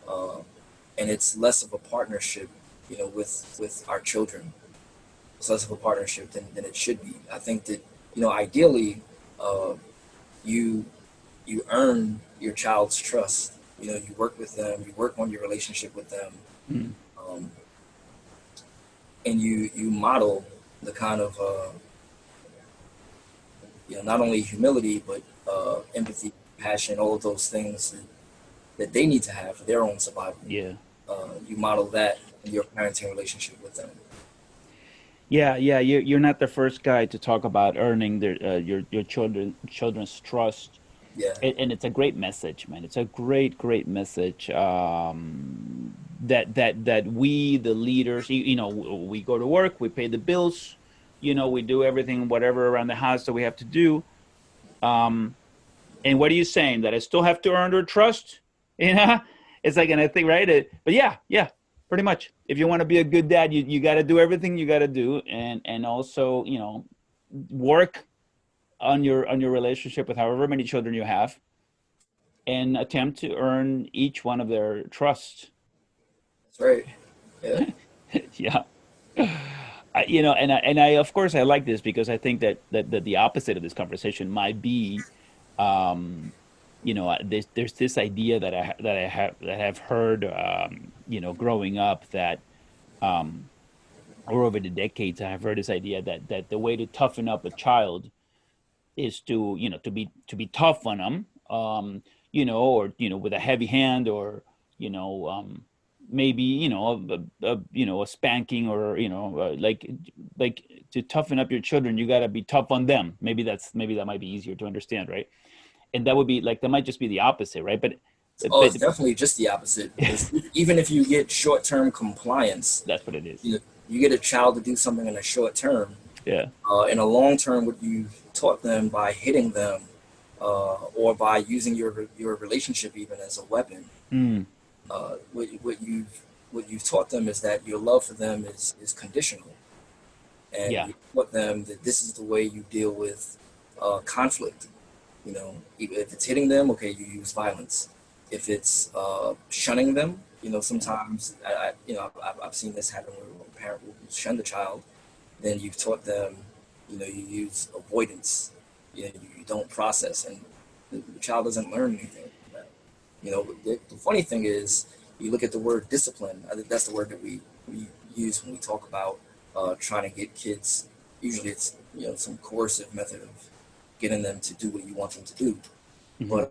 uh, and it's less of a partnership, with our children. It's less of a partnership than it should be. I think that ideally, uh, you you earn your child's trust. You work with them, you work on your relationship with them, Mm. um, and you model the kind of not only humility but empathy, passion, all of those things that they need to have for their own survival. Yeah. You model that in your parenting relationship with them. Yeah, yeah, you're not the first guy to talk about earning your children's trust. Yeah, And it's a great message, man. It's a great message. That we, the leaders, we go to work, we pay the bills, we do everything, whatever around the house that we have to do. Um, and what are you saying? That I still have to earn their trust? You know, it's like, and I think, right? But yeah, yeah, pretty much. If you want to be a good dad, you got to do everything you got to do, and also, work on your relationship with however many children you have, and attempt to earn each one of their trust. that's right. Yeah, Yeah. And I of course I like this because I think that the opposite of this conversation might be, um there's this idea that I've heard, growing up, that, um or over the decades I've heard this idea that the way to toughen up a child is to be tough on them, or with a heavy hand, or, maybe, a spanking, or, like to toughen up your children, you got to be tough on them. Maybe that might be easier to understand, right? And that would be like, that might just be the opposite, right? oh, But it's definitely just the opposite because even if you get short-term compliance, that's what it is. you get a child to do something in a short term. Yeah. In a long term, what you've taught them by hitting them or by using your relationship even as a weapon. Mm, What you've taught them is that your love for them is conditional, and yeah. you taught them that this is the way you deal with conflict. If it's hitting them, okay, you use violence. If it's shunning them, Yeah. sometimes I've seen this happen where a parent will shun the child. Then you've taught them, you use avoidance. You don't process, and the child doesn't learn anything from that. The funny thing is, you look at the word discipline. I think that's the word that we use when we talk about trying to get kids. Usually, it's some coercive method of getting them to do what you want them to do. Hmm. But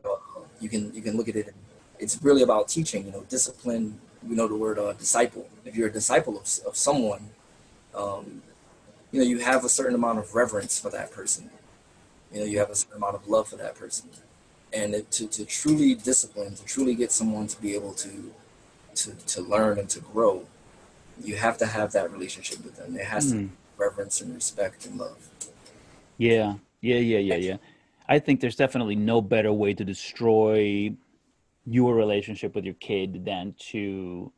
you can look at it, and it's really about teaching. Discipline. We know the word disciple. If you're a disciple of someone, um, you have a certain amount of reverence for that person. You have a certain amount of love for that person. And to truly discipline, to truly get someone to be able to learn and to grow, you have to have that relationship with them. There has to be Mm. reverence and respect and love. Yeah. Yeah. Yeah. Yeah. Yeah. I think there's definitely no better way to destroy your relationship with your kid than to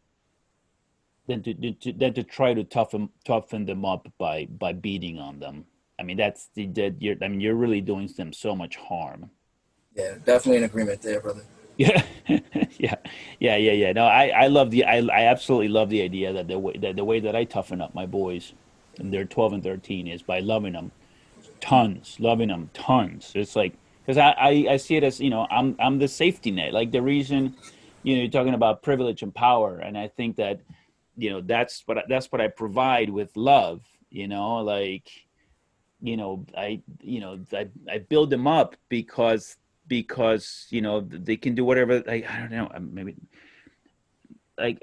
try to toughen them up by beating on them. I mean, that's the that you're I mean, you're really doing them so much harm. Yeah, definitely in agreement there, brother. Yeah. Yeah. Yeah. Yeah. Yeah. No, I love I absolutely love the idea that the way that I toughen up my boys, and they're 12 and 13, is by loving them tons, loving them tons. It's like, because I see it as, I'm the safety net, like the reason, you're talking about privilege and power, and I think that, that's what I provide with love, like, I build them up because they can do whatever, like, I don't know, maybe, like,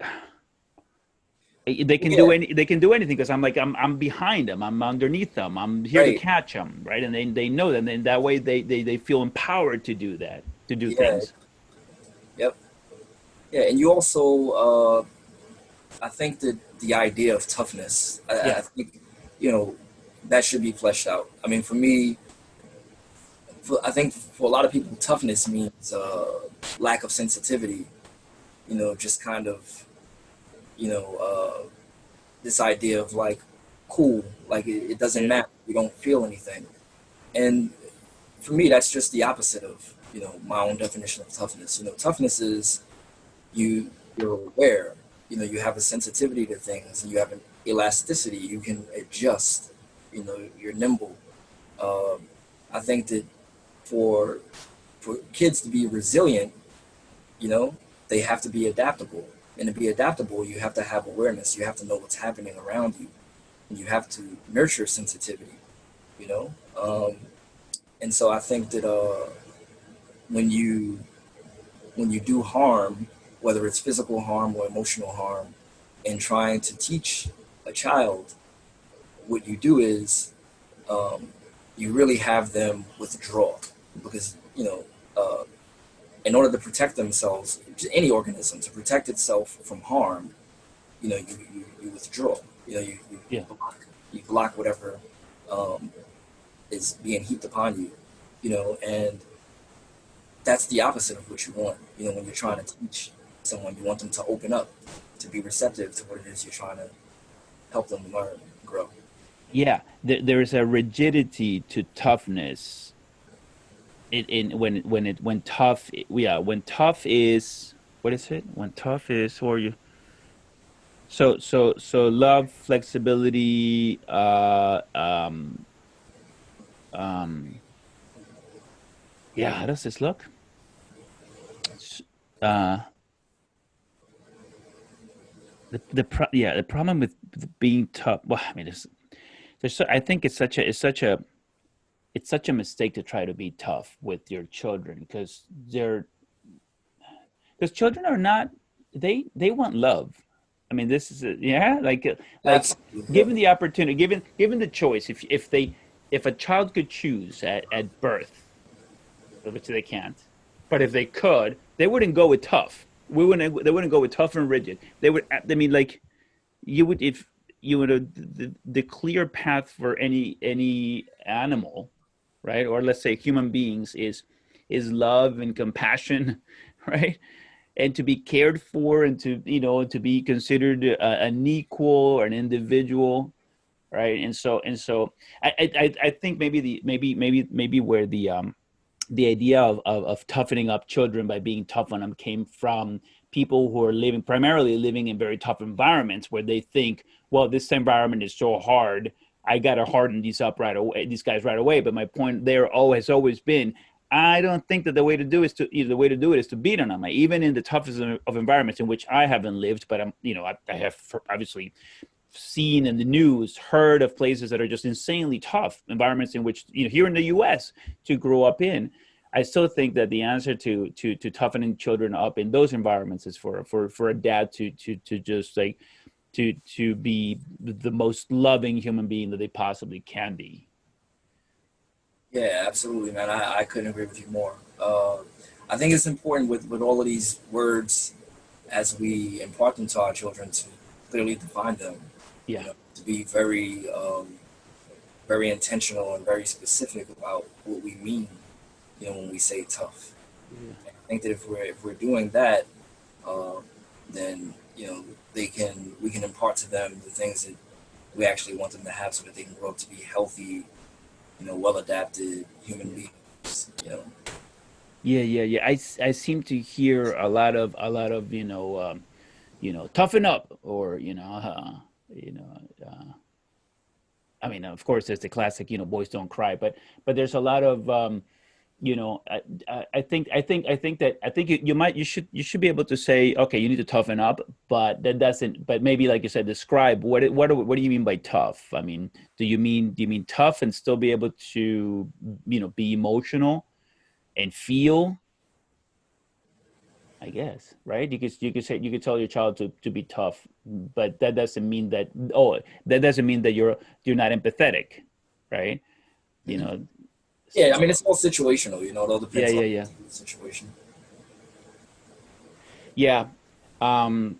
Yeah, they can do anything, because I'm behind them, I'm underneath them, I'm here to right. catch them, right? And they know that, and that way they feel empowered to do that, to do Yeah, things. yep. Yeah, and you also, I think that the idea of toughness, I Yeah. think, you know, that should be fleshed out. I mean, for me, I think for a lot of people, toughness means lack of sensitivity. Just kind of, you know, this idea of like cool, like it doesn't Yeah. matter. You don't feel anything. And for me, that's just the opposite of my own definition of toughness. Toughness is you're aware. You have a sensitivity to things, and you have an elasticity. You can adjust. You're nimble. Um, I think that for for kids to be resilient, you know, they have to be adaptable. And to be adaptable, you have to have awareness. You have to know what's happening around you. And you have to nurture sensitivity, you know? And so I think that when you when you do harm, whether it's physical harm or emotional harm, and trying to teach a child, what you do is um, you really have them withdraw because in order to protect themselves, any organism to protect itself from harm, you withdraw. Yeah. You block whatever um, is being heaped upon you. And that's the opposite of what you want. When you're trying to teach someone, you want them to open up, to be receptive to what it is you're trying to help them learn, grow. Yeah, there's a rigidity to toughness, in when tough, yeah, when tough is, what is it, when tough is, or you, so love, flexibility, um yeah, how does this look? S- uh the problem with being tough, well, I mean, I think it's such a mistake to try to be tough with your children, because children are not, they want love. I mean, this is yeah, like Absolutely, yeah. given the opportunity, given the choice, if a child could choose at birth, which they can't, but if they could, they wouldn't go with tough. They wouldn't go with tough and rigid. They would, I mean, like, you would, if you would, the clear path for any animal, right, or let's say human beings, is is love and compassion, right? And to be cared for, and to, to be considered an equal or an individual, right? And so I think maybe where the idea of toughening up children by being tough on them came from people who are primarily living in very tough environments, where they think, well, this environment is so hard, I gotta harden these guys right away. But my point there always been, I don't think that the way to do is to the way to do it is to beat on them. Even in the toughest of environments in which I haven't lived, but I have obviously seen in the news, heard of places that are just insanely tough environments in which, here in the U.S. to grow up in. I still think that the answer to toughening children up in those environments is for a dad to just like to be the most loving human being that they possibly can be. Yeah, absolutely, man. I couldn't agree with you more. I think it's important with all of these words as we impart them to our children to clearly define them. Yeah. To be very, very intentional and very specific about what we mean. When we say tough. Yeah. And I think that if we're doing that, uh, then we can impart to them the things that we actually want them to have, so that they can grow up to be healthy, well adapted human beings. Yeah. I seem to hear a lot of toughen up, or you know I mean, of course, there's the classic, boys don't cry, but there's a lot of I think you should be able to say, okay, you need to toughen up, but that doesn't. But maybe, like you said, describe what do you mean by tough? I mean, do you mean tough and still be able to be emotional and feel? I guess, right? You could tell your child to be tough, but that doesn't mean that you're not empathetic, right? You Mhm. know, Yeah, I mean, so it's all situational. It all yeah, depends on yeah, yeah, the situation. yeah. Um,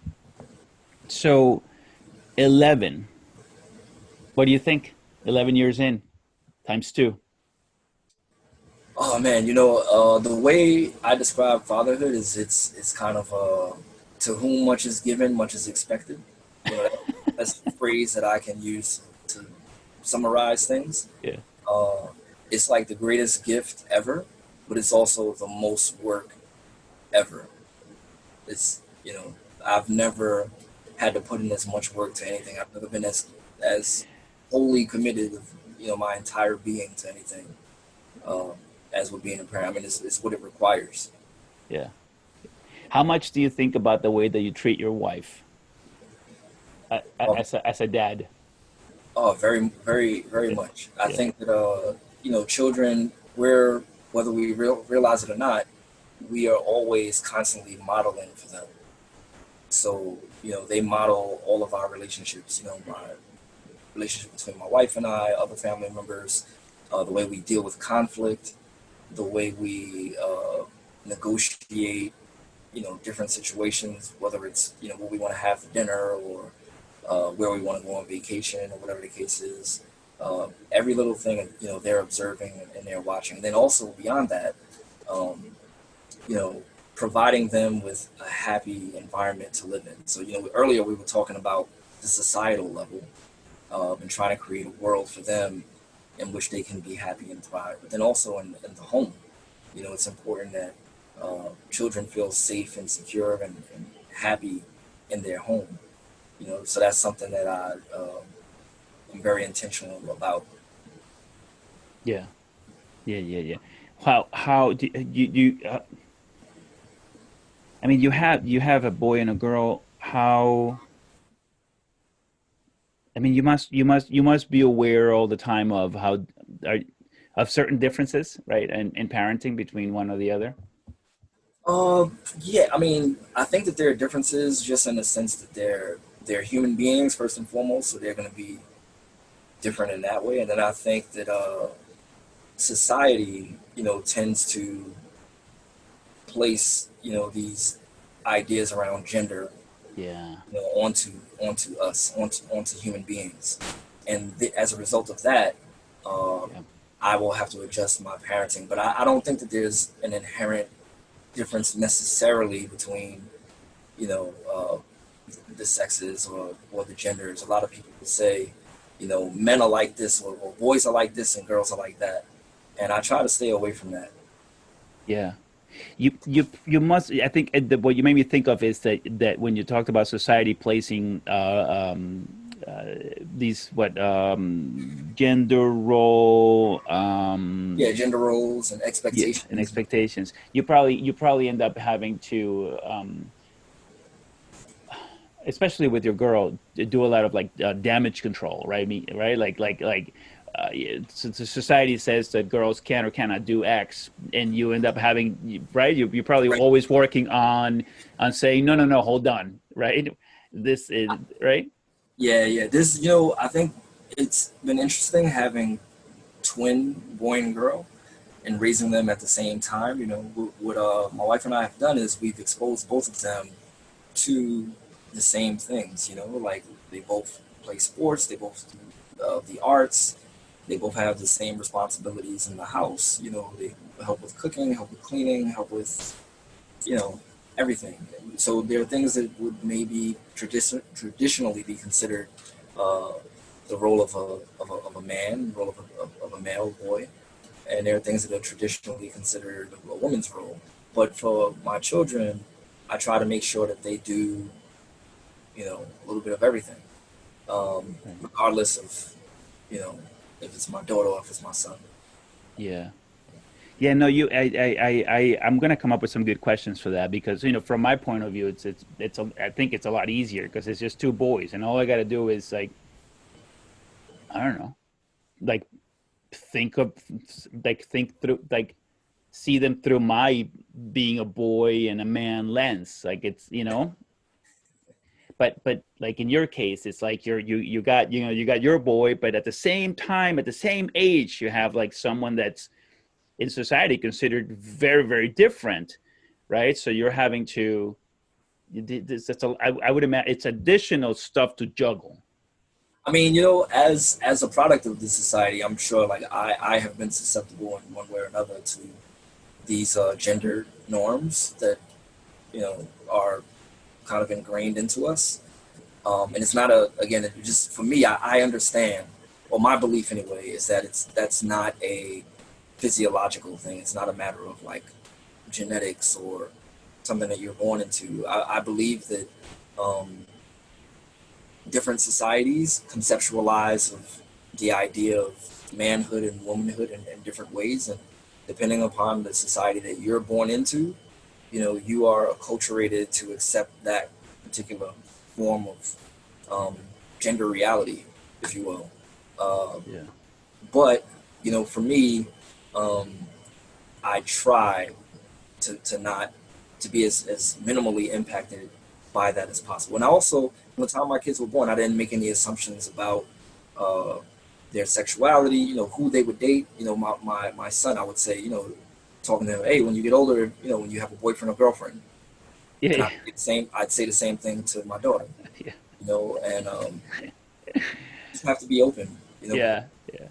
so 11. What do you think? 11 years in, times two. Oh man, the way I describe fatherhood is it's kind of to whom much is given, much is expected. That's the phrase that I can use to summarize things. Yeah, Uh, it's like the greatest gift ever, but it's also the most work ever. It's I've never had to put in as much work to anything. I've never been as wholly committed of my entire being to anything, um, as with being a parent. I mean, it's what it requires. yeah. How much do you think about the way that you treat your wife Um, as a dad? oh, very, very, very Yeah, much. I yeah, think that children, whether we realize it or not, we are always constantly modeling for them. So they model all of our relationships. My relationship between my wife and I, other family members, the way we deal with conflict, the way we negotiate, different situations, whether it's what we want to have for dinner, or where we want to go on vacation, or whatever the case is. Every little thing, they're observing and they're watching. And then also beyond that, um, you know, providing them with a happy environment to live in. So, earlier we were talking about the societal level, and trying to create a world for them in which they can be happy and thrive. But then also in the home, it's important that children feel safe and secure and happy in their home. So that's something that I'm very intentional about. yeah, yeah. How do you? I mean, you have a boy and a girl. How? I mean, you must be aware all the time of are, of certain differences, right? And parenting between one or the other. Yeah, I mean, I think that there are differences just in the sense that they're human beings first and foremost, so they're going to be different in that way. And then I think that society, tends to place, these ideas around gender, Yeah, onto us, onto human beings, and as a result of that, uh, yeah, I will have to adjust my parenting. But I don't think that there's an inherent difference necessarily between, you know, the sexes or the genders. A lot of people say, men are like this, or boys are like this, and girls are like that. And I try to stay away from that. Yeah. You must. I think what you made me think of is that when you talked about society placing these what gender role Yeah, gender roles and yeah, and expectations. expectations, you probably end up having to especially with your girl, do a lot of like damage control, right? Right? Society says that girls can or cannot do X, and you end up having, right? You're probably Right. always working on saying, no, no, no, hold on, right? This is right. Yeah, yeah. I think it's been interesting having twin boy and girl and raising them at the same time. What my wife and I have done is we've exposed both of them to the same things. Like they both play sports, they both do the arts, they both have the same responsibilities in the house. They help with cooking, help with cleaning, help with you know everything. So there are things that would maybe traditionally be considered uh, the role of a man, the role of a male boy, and there are things that are traditionally considered a woman's role. But for my children, I try to make sure that they do, a little bit of everything, Right. regardless of, you know, if it's my daughter or if it's my son. Yeah. Yeah, no, I'm gonna come up with some good questions for that because from my point of view, I think it's a lot easier because it's just two boys, and all I got to do is like, I don't know, like think of think through, like see them through my being a boy and a man lens, like it's. But like in your case, it's like you got your boy, but at the same time, at the same age, you have like someone that's in society considered very, very different, right? So you're having to I would imagine it's additional stuff to juggle. I mean, as a product of this society, I'm sure like I have been susceptible in one way or another to these gender norms that are kind of ingrained into us. And it's not again, it just for me, I understand, or my belief anyway, is that that's not a physiological thing. It's not a matter of like genetics or something that you're born into. I believe that um, different societies conceptualize of the idea of manhood and womanhood in different ways, and depending upon the society that you're born into, you are acculturated to accept that particular form of um, gender reality, if you will. Uh, Yeah. but for me, um, I try to not to be as minimally impacted by that as possible. And I also, from the time my kids were born, I didn't make any assumptions about uh, their sexuality. Who they would date. My son, I would say, talking to him, hey, when you get older, when you have a boyfriend or girlfriend, Yeah. and Yeah. I'd say the same thing to my daughter. Yeah. And just have to be open. Yeah. Yeah.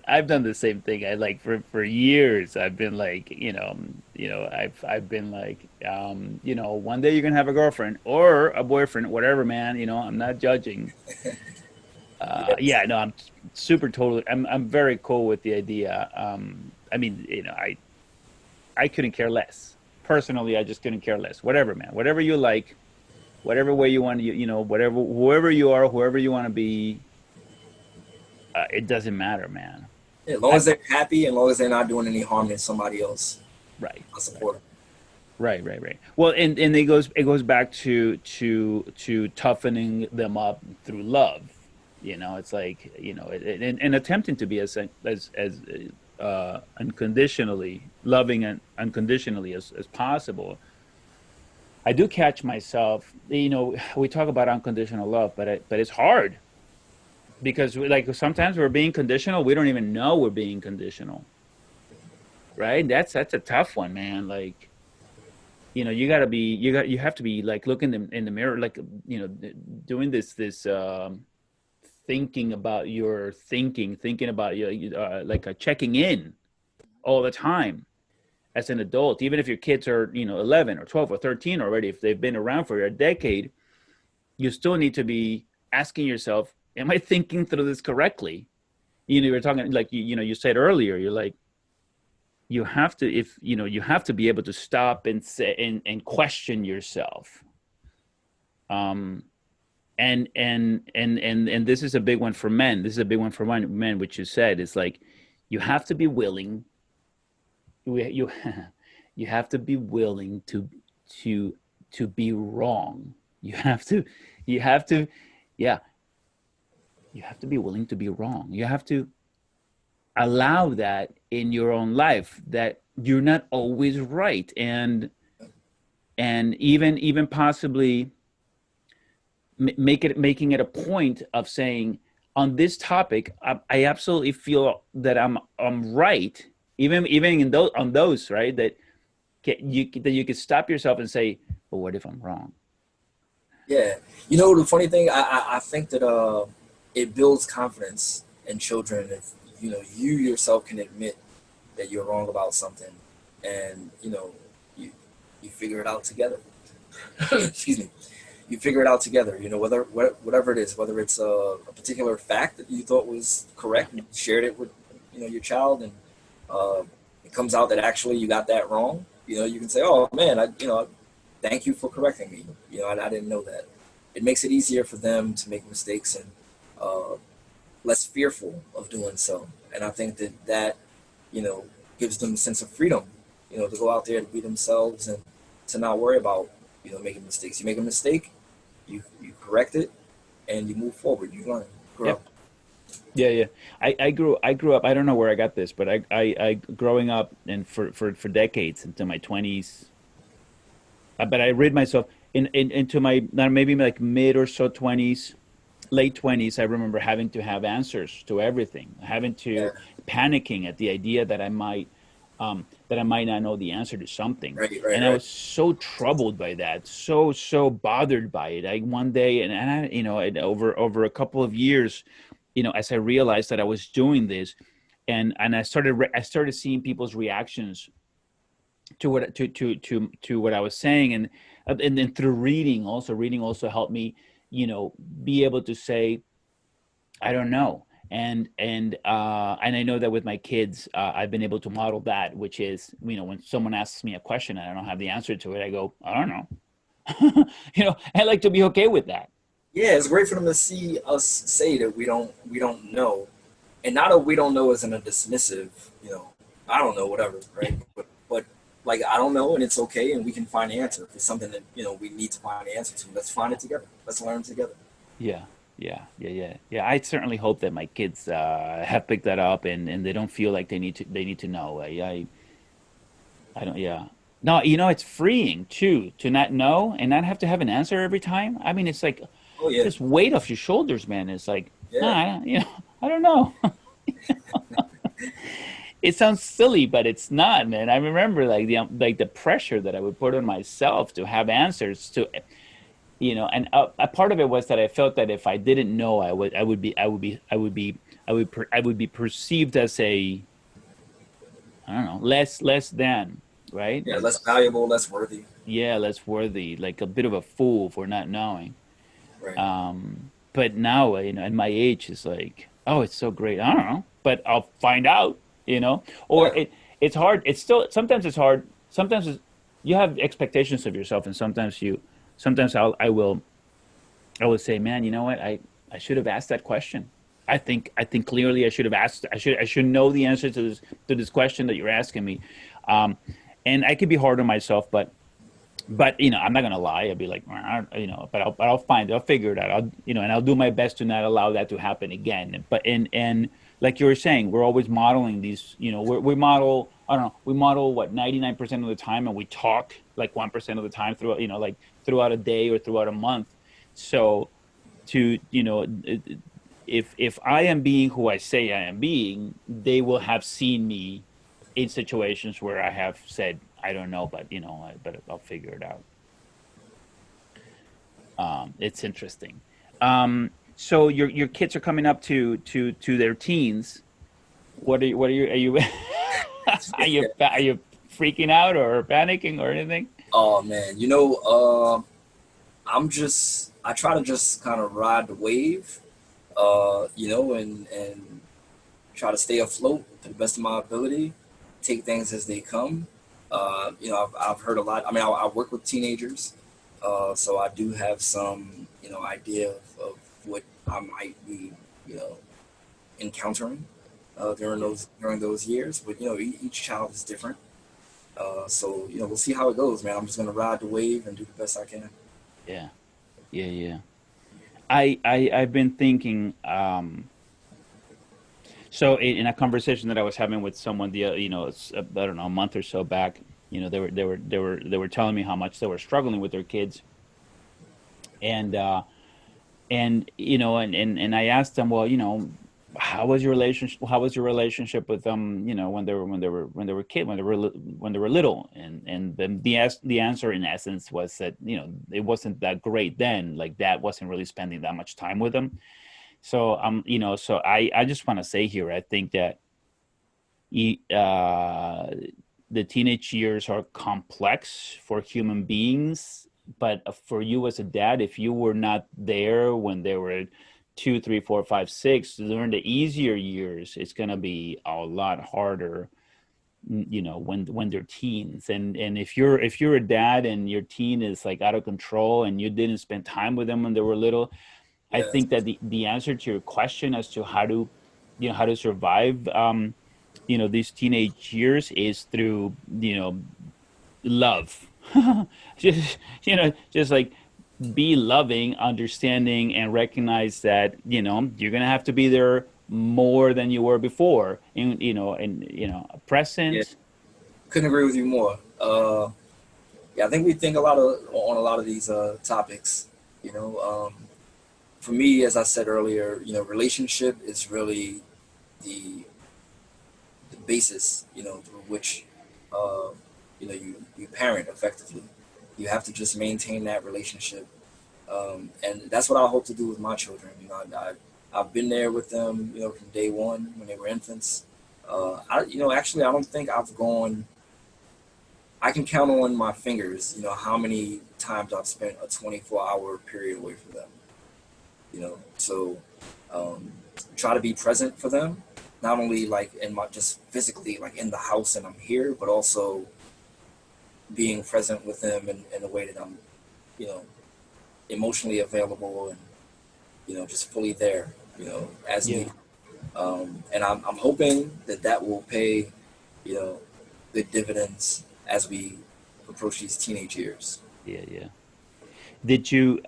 I've done the same thing. I like for years I've been like, I've been like, one day you're gonna have a girlfriend or a boyfriend, whatever, man. I'm not judging. Yes. Yeah, no, I'm super totally. I'm very cool with the idea. I mean, I couldn't care less. Personally, I just couldn't care less. Whatever, man. Whatever you like, whatever way you want to, whatever, whoever you are, whoever you want to be, it doesn't matter, man. Yeah, as long I as they're happy, and as long as they're not doing any harm to somebody else, Right, I right, support them. right, right, right. Well, and it goes back to toughening them up through love. It's like and attempting to be as unconditionally loving and unconditionally as possible. I do catch myself. We talk about unconditional love, but it's hard because like sometimes we're being conditional. We don't even know we're being conditional, right? That's a tough one, man. Like you have to be like looking in the mirror, like doing this thinking about your thinking about your like a checking in all the time as an adult, even if your kids are 11 or 12 or 13 already, if they've been around for a decade, you still need to be asking yourself, am I thinking through this correctly? You're talking like you said earlier, you're like, you have to, if you have to be able to stop and say and question yourself. um and this is a big one for men. This is a big one for men, which you said is like, you have to be willing, you you have to be willing to to be wrong. You have to yeah, you have to be willing to be wrong. You have to allow that in your own life, that you're not always right. And even possibly making it a point of saying, on this topic, I absolutely feel that I'm right, even in those, on those, right, that you could stop yourself and say, but what if I'm wrong? Yeah, the funny thing, I think that it builds confidence in children if you yourself can admit that you're wrong about something, and you you figure it out together. Excuse me. You figure it out together. Whatever it is, whether it's a particular fact that you thought was Yeah, correct, and you shared it with your child, and uh, it comes out that actually you got that wrong. You can say, "Oh man, thank you for correcting me. I didn't know that." It makes it easier for them to make mistakes and uh, less fearful of doing so. And I think that you know gives them a sense of freedom. To go out there to be themselves and to not worry about making mistakes. You make a mistake, you correct it, and you move forward. You learn, yeah, grow. yeah. I grew up. I don't know where I got this, but I growing up and for decades into my 20s. But I read myself into my, maybe like mid or so 20s, late 20s. I remember having to have answers to everything, having Yeah, to panicking at the idea that I might not know the answer to something. right, right, And I right. was so troubled by that, so bothered by it. I one day, and I, over a couple of years, as I realized that I was doing this, and I started seeing people's reactions to what I was saying. And then through reading also helped me, be able to say, I don't know. And I know that with my kids, I've been able to model that, which is, when someone asks me a question and I don't have the answer to it, I go, I don't know. I like to be okay with that. Yeah, it's great for them to see us say that we don't know, and not that we don't know as in a dismissive, I don't know, whatever, right? But like I don't know, and it's okay, and we can find the answer. If it's something that we need to find the answer to, let's find it together. Let's learn together. Yeah, yeah. I certainly hope that my kids have picked that up, and they don't feel like they need to know. I don't. Yeah. No, it's freeing too to not know and not have to have an answer every time. I mean, it's like Oh yeah, this weight off your shoulders, man. It's like, nah, yeah, I don't know. It sounds silly, but it's not, man. I remember like the pressure that I would put on myself to have answers to, and a part of it was that I felt that if I didn't know, I would be perceived as a, I don't know, less than, right? yeah. Like, Less valuable, less worthy. yeah, less worthy, like a bit of a fool for not knowing. Right. But now, at my age, it's like, oh, it's so great. I don't know, but I'll find out, or Yeah. it's hard. It's still, sometimes it's hard. Sometimes you have expectations of yourself, and sometimes I will say, man, you know what? I should have asked that question. I think clearly I should have asked. I should know the answer to this question that you're asking me. Um, and I could be hard on myself, but I'm not gonna lie. I'll be like, but I'll find it. I'll figure it out. And I'll do my best to not allow that to happen again. But and like you were saying, we're always modeling these. We model. I don't know. We model what 99% of the time, and we talk like 1% of the time throughout. Like throughout a day or throughout a month. So to if I am being who I say I am being, they will have seen me in situations where I have said I don't know, but I'll figure it out. It's interesting. So your kids are coming up to their teens. What are you are you freaking out or panicking or anything? Oh man, I try to just kind of ride the wave, and try to stay afloat to the best of my ability, take things as they come. I've heard a lot. I mean, I work with teenagers, so I do have some, idea of what I might be, you know, encountering Yeah, during those years. But each child is different. So we'll see how it goes, man. I'm just gonna ride the wave and do the best I can. yeah, yeah, yeah. I've been thinking. So in a conversation that I was having with someone, I don't know, a month or so back, they were telling me how much they were struggling with their kids, and and I asked them, well, how was your relationship with them, when they were little, and then the answer in essence was that it wasn't that great then, like dad wasn't really spending that much time with them. So I just want to say here, I think that e- uh, the teenage years are complex for human beings, but for you as a dad, if you were not there when they were two, three, four, five, six, during the easier years, it's gonna be a lot harder. When they're teens, and if you're a dad and your teen is like out of control and you didn't spend time with them when they were little, I Yeah, think that the answer to your question as to how to survive these teenage years is through love. Just like be loving, understanding, and recognize that you're gonna have to be there more than you were before, and yeah. present. Couldn't agree with you more. Yeah, I think we think on a lot of these topics. You know, for me, as I said earlier, relationship is really the the basis, through which uh, you parent effectively. You have to just maintain that relationship, and that's what I hope to do with my children. I've been there with them, from day one when they were infants. Actually, I don't think I've gone. I can count on my fingers, how many times I've spent a 24-hour period away from them. So um, try to be present for them, not only like in my just physically like in the house and I'm here, but also being present with them in a way that I'm, you know, emotionally available and just fully there, as Yeah, needed. And I'm hoping that that will pay, you know, good dividends as we approach these teenage years. yeah, yeah. Did you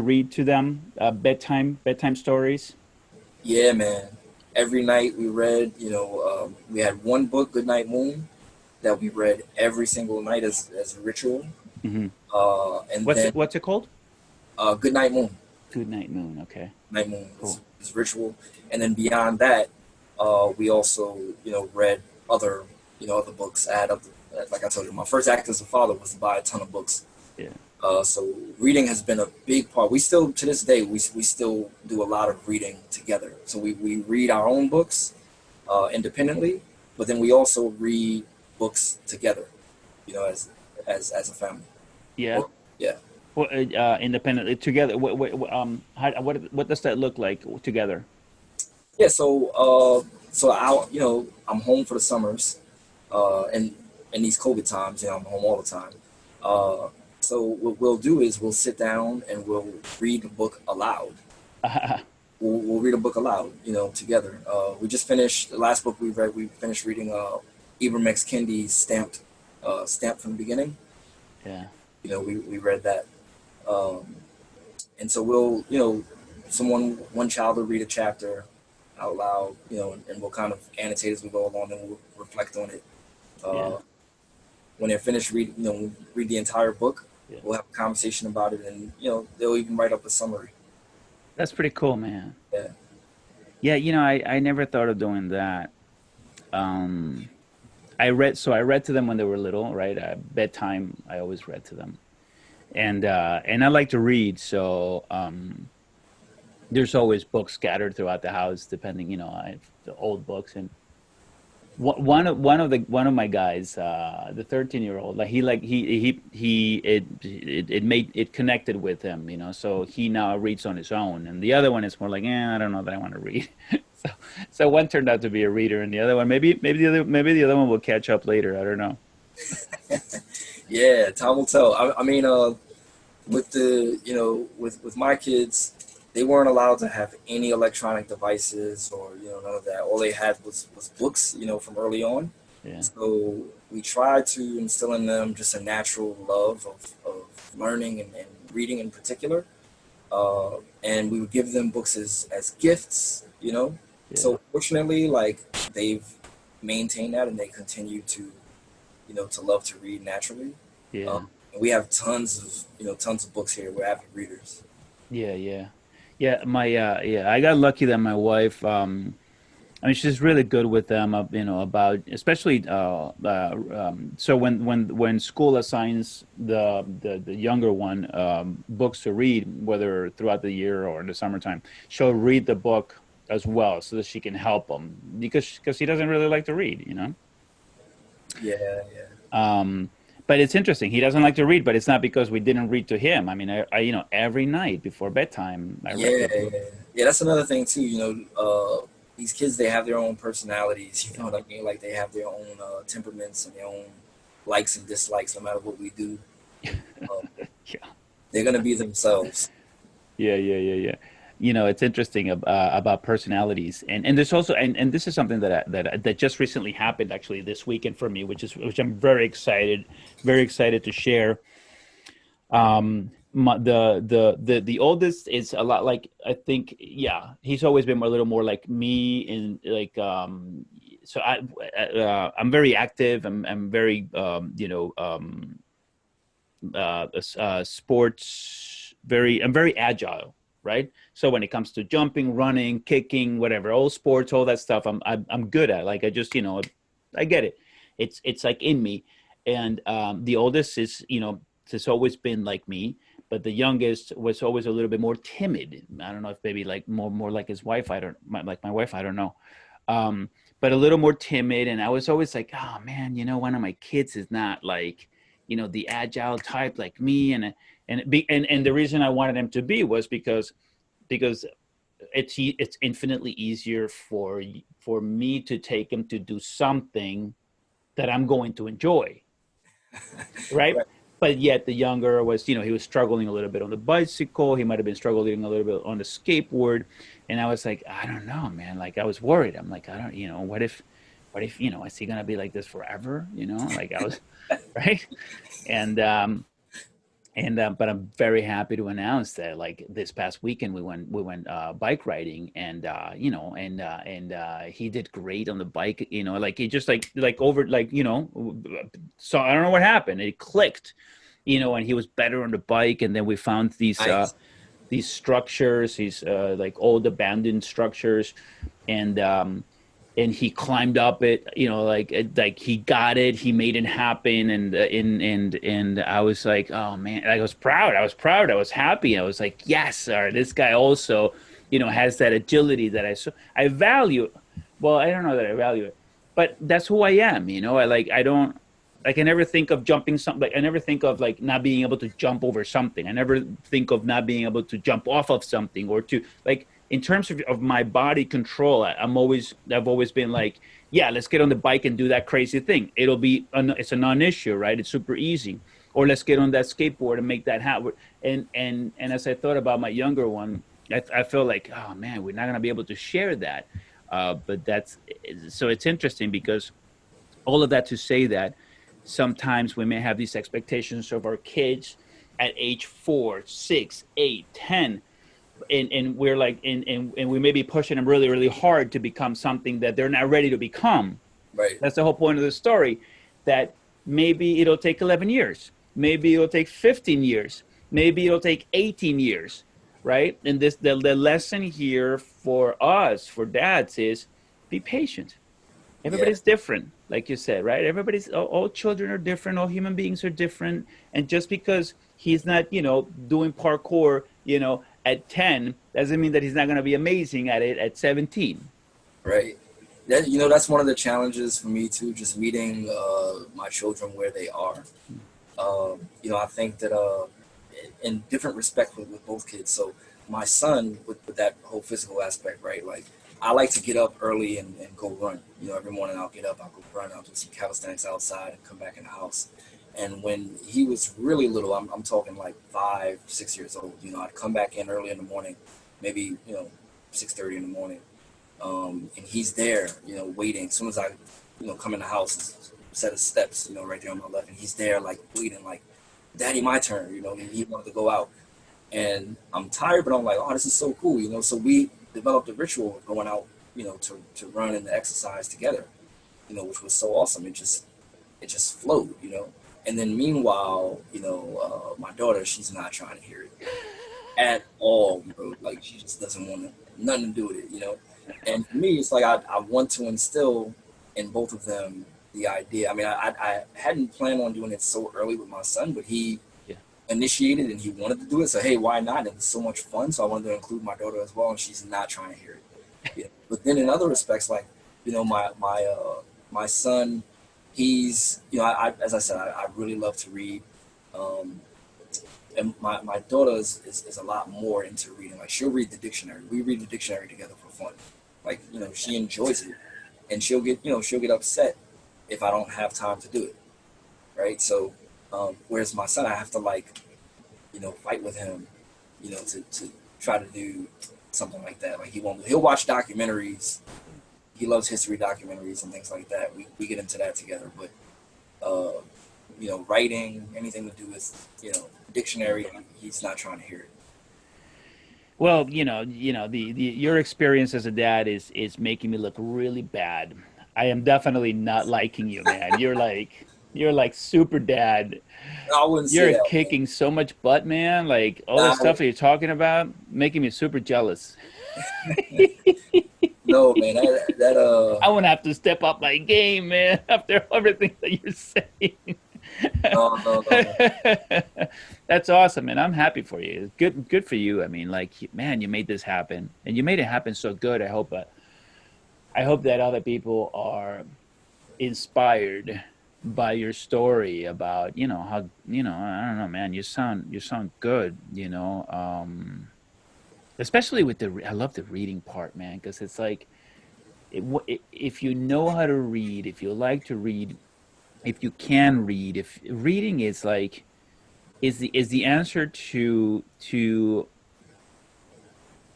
read to them bedtime stories? Yeah, man. Every night we read, we had one book, Goodnight Moon, that we read every single night as a ritual. Hmm. And What's then it what's it called? Goodnight Moon, Good Night Moon. Okay, Night Moon cool. is ritual. And then beyond that, we also, read other, other books. Like I told you, my first act as a father was to buy a ton of books. Yeah, So reading has been a big part. We still, to this day, we still do a lot of reading together. So we read our own books independently, but then we also read books together, as a family. yeah. Or, yeah. Well, independently together. What does that look like together? Yeah. So I'm home for the summers, and in these COVID times, I'm home all the time. Uh, so what we'll do is we'll sit down and we'll read the book aloud. We'll read a book aloud, together. We just finished the last book we read. We finished reading Ibram X. Kendi's Stamped from the Beginning. Yeah, We read that, um, and so we'll, one child will read a chapter out loud, and we'll kind of annotate as we go along, and we'll reflect on it. yeah, Uh, when they're finished reading, we'll read the entire book. yeah. We'll have a conversation about it, and they'll even write up a summary. That's pretty cool, man. Yeah, Yeah, I never thought of doing that. Um, I read to them when they were little, right? Bedtime, I always read to them, and I like to read, so there's always books scattered throughout the house, depending, I have the old books. And one of my guys, the 13-year-old, like he it made it connected with him, so he now reads on his own, and the other one is more like, I don't know that I want to read. so so one turned out to be a reader, and the other one, maybe the other one will catch up later. I don't know. Yeah, time will tell. I mean, with the with my kids, they weren't allowed to have any electronic devices or none of that. All they had was books, from early on. Yeah, So we tried to instill in them just a natural love of learning and reading in particular. And we would give them books as gifts. yeah, So fortunately, like they've maintained that and they continue to love to read naturally. Um, yeah, and we have tons of books here. We're avid readers. yeah, yeah, yeah. Yeah, I got lucky that my wife, I mean, she's really good with them, about especially. So when school assigns the younger one, books to read, whether throughout the year or in the summertime, she'll read the book as well, so that she can help him, because he doesn't really like to read. Yeah, yeah, Um, but it's interesting. He doesn't like to read, but it's not because we didn't read to him. I mean, every night before bedtime, I read yeah, to him. yeah. Yeah, that's another thing too. These kids, they have their own personalities. You Yeah, know what I mean? Like they have their own temperaments and their own likes and dislikes. No matter what we do, um, yeah. they're gonna be themselves. Yeah, yeah, yeah, yeah. It's interesting about personalities, and there's also, and this is something that just recently happened actually this weekend for me, which I'm very excited to share. The oldest is a lot like, I think, yeah, he's always been a little more like me, and like, so I'm very active. I'm very, sports, I'm very agile, right? So when it comes to jumping, running, kicking, whatever, all sports, all that stuff, I'm good at. Like, I just, I get it. It's like in me. And the oldest is, has always been like me, but the youngest was always a little bit more timid. I don't know if maybe like more like his wife. I don't like my wife. I don't know. But a little more timid. And I was always like, oh man, one of my kids is not like, the agile type like me. And the reason I wanted him to be was because it's infinitely easier for me to take him to do something that I'm going to enjoy, right? Right. But yet the younger was, he was struggling a little bit on the bicycle. He might have been struggling a little bit on the skateboard. And I was like, I don't know, man. Like, I was worried. I'm like, I don't, what if, is he gonna be like this forever? Like, I was right. And but I'm very happy to announce that, like, this past weekend we went bike riding, and he did great on the bike. Like, he just like over, like, so I don't know what happened. It clicked, and he was better on the bike. And then we found Nice. these structures, these like old abandoned structures, and he climbed up it, like he got it, he made it happen. And I was like, oh man, I was happy. I was like, yes, all right, this guy also, has that agility that I value. Well, I don't know that I value it, but that's who I am. I don't, like, I never think of jumping something. Like, I never think of, like, not being able to jump over something. I never think of not being able to jump off of something, or to, like, in terms of my body control. I've always been like, yeah, let's get on the bike and do that crazy thing. It's a non-issue, right? It's super easy. Or let's get on that skateboard and make that happen. And as I thought about my younger one, I felt like, oh man, we're not gonna be able to share that. But that's so it's interesting, because all of that to say that sometimes we may have these expectations of our kids at age 4, 6, 8, 10, and we're like, and we may be pushing them really, really hard to become something that they're not ready to become. Right. That's the whole point of the story. That maybe it'll take 11 years, maybe it'll take 15 years, maybe it'll take 18 years, right? And the lesson here for us, for dads, is be patient. Yeah. Everybody's different, like you said, right? All children are different, all human beings are different. And just because he's not, doing parkour, at 10 doesn't mean that he's not going to be amazing at it at 17. Right. That, that's one of the challenges for me too. Just meeting my children where they are. I think that in different respects with both kids. So my son, with that whole physical aspect, right? Like I like to get up early and go run. Every morning I'll get up, I'll go run, I'll do some calisthenics outside and come back in the house. And when he was really little, I'm talking like 5, 6 years old. I'd come back in early in the morning, maybe 6:30 in the morning, and he's there, waiting. As soon as I, come in the house, set of steps, right there on my left, and he's there, like waiting, like, "Daddy, my turn." He wanted to go out, and I'm tired, but I'm like, "Oh, this is so cool." So we developed a ritual of going out, to run and to exercise together, which was so awesome. It just flowed. And then meanwhile, my daughter, she's not trying to hear it at all, bro. Like she just doesn't want nothing to do with it. And for me, it's like I want to instill in both of them the idea. I mean, I hadn't planned on doing it so early with my son, but he Yeah. initiated and he wanted to do it. So hey, why not? And it's so much fun. So I wanted to include my daughter as well, and she's not trying to hear it. But then in other respects, like my son, he's as I said, I really love to read. Um, and my daughter is a lot more into reading. Like she'll read the dictionary. We read the dictionary together for fun. Like she enjoys it, and she'll get upset if I don't have time to do it. Right. So whereas my son, I have to like fight with him, to try to do something like that. Like he'll watch documentaries. He loves history documentaries and things like that. We get into that together. But uh, writing, anything to do with, dictionary, he's not trying to hear it. Well, the your experience as a dad is making me look really bad. I am definitely not liking you, man. You're like super dad. No, I wouldn't say You're that, man. kicking so much butt, man. Like all the Nah, stuff that you're talking about, making me super jealous. no, man. I want to have to step up my game, man, after everything that you're saying. No, no, no, no. That's awesome, and I'm happy for you. Good for you. I mean, like, man, you made this happen, and you made it happen so good. I hope that other people are inspired by your story about, how, I don't know, man. You sound good. Especially with I love the reading part, man, because it's like, if you know how to read, if you like to read, if you can read, if reading is like is the answer to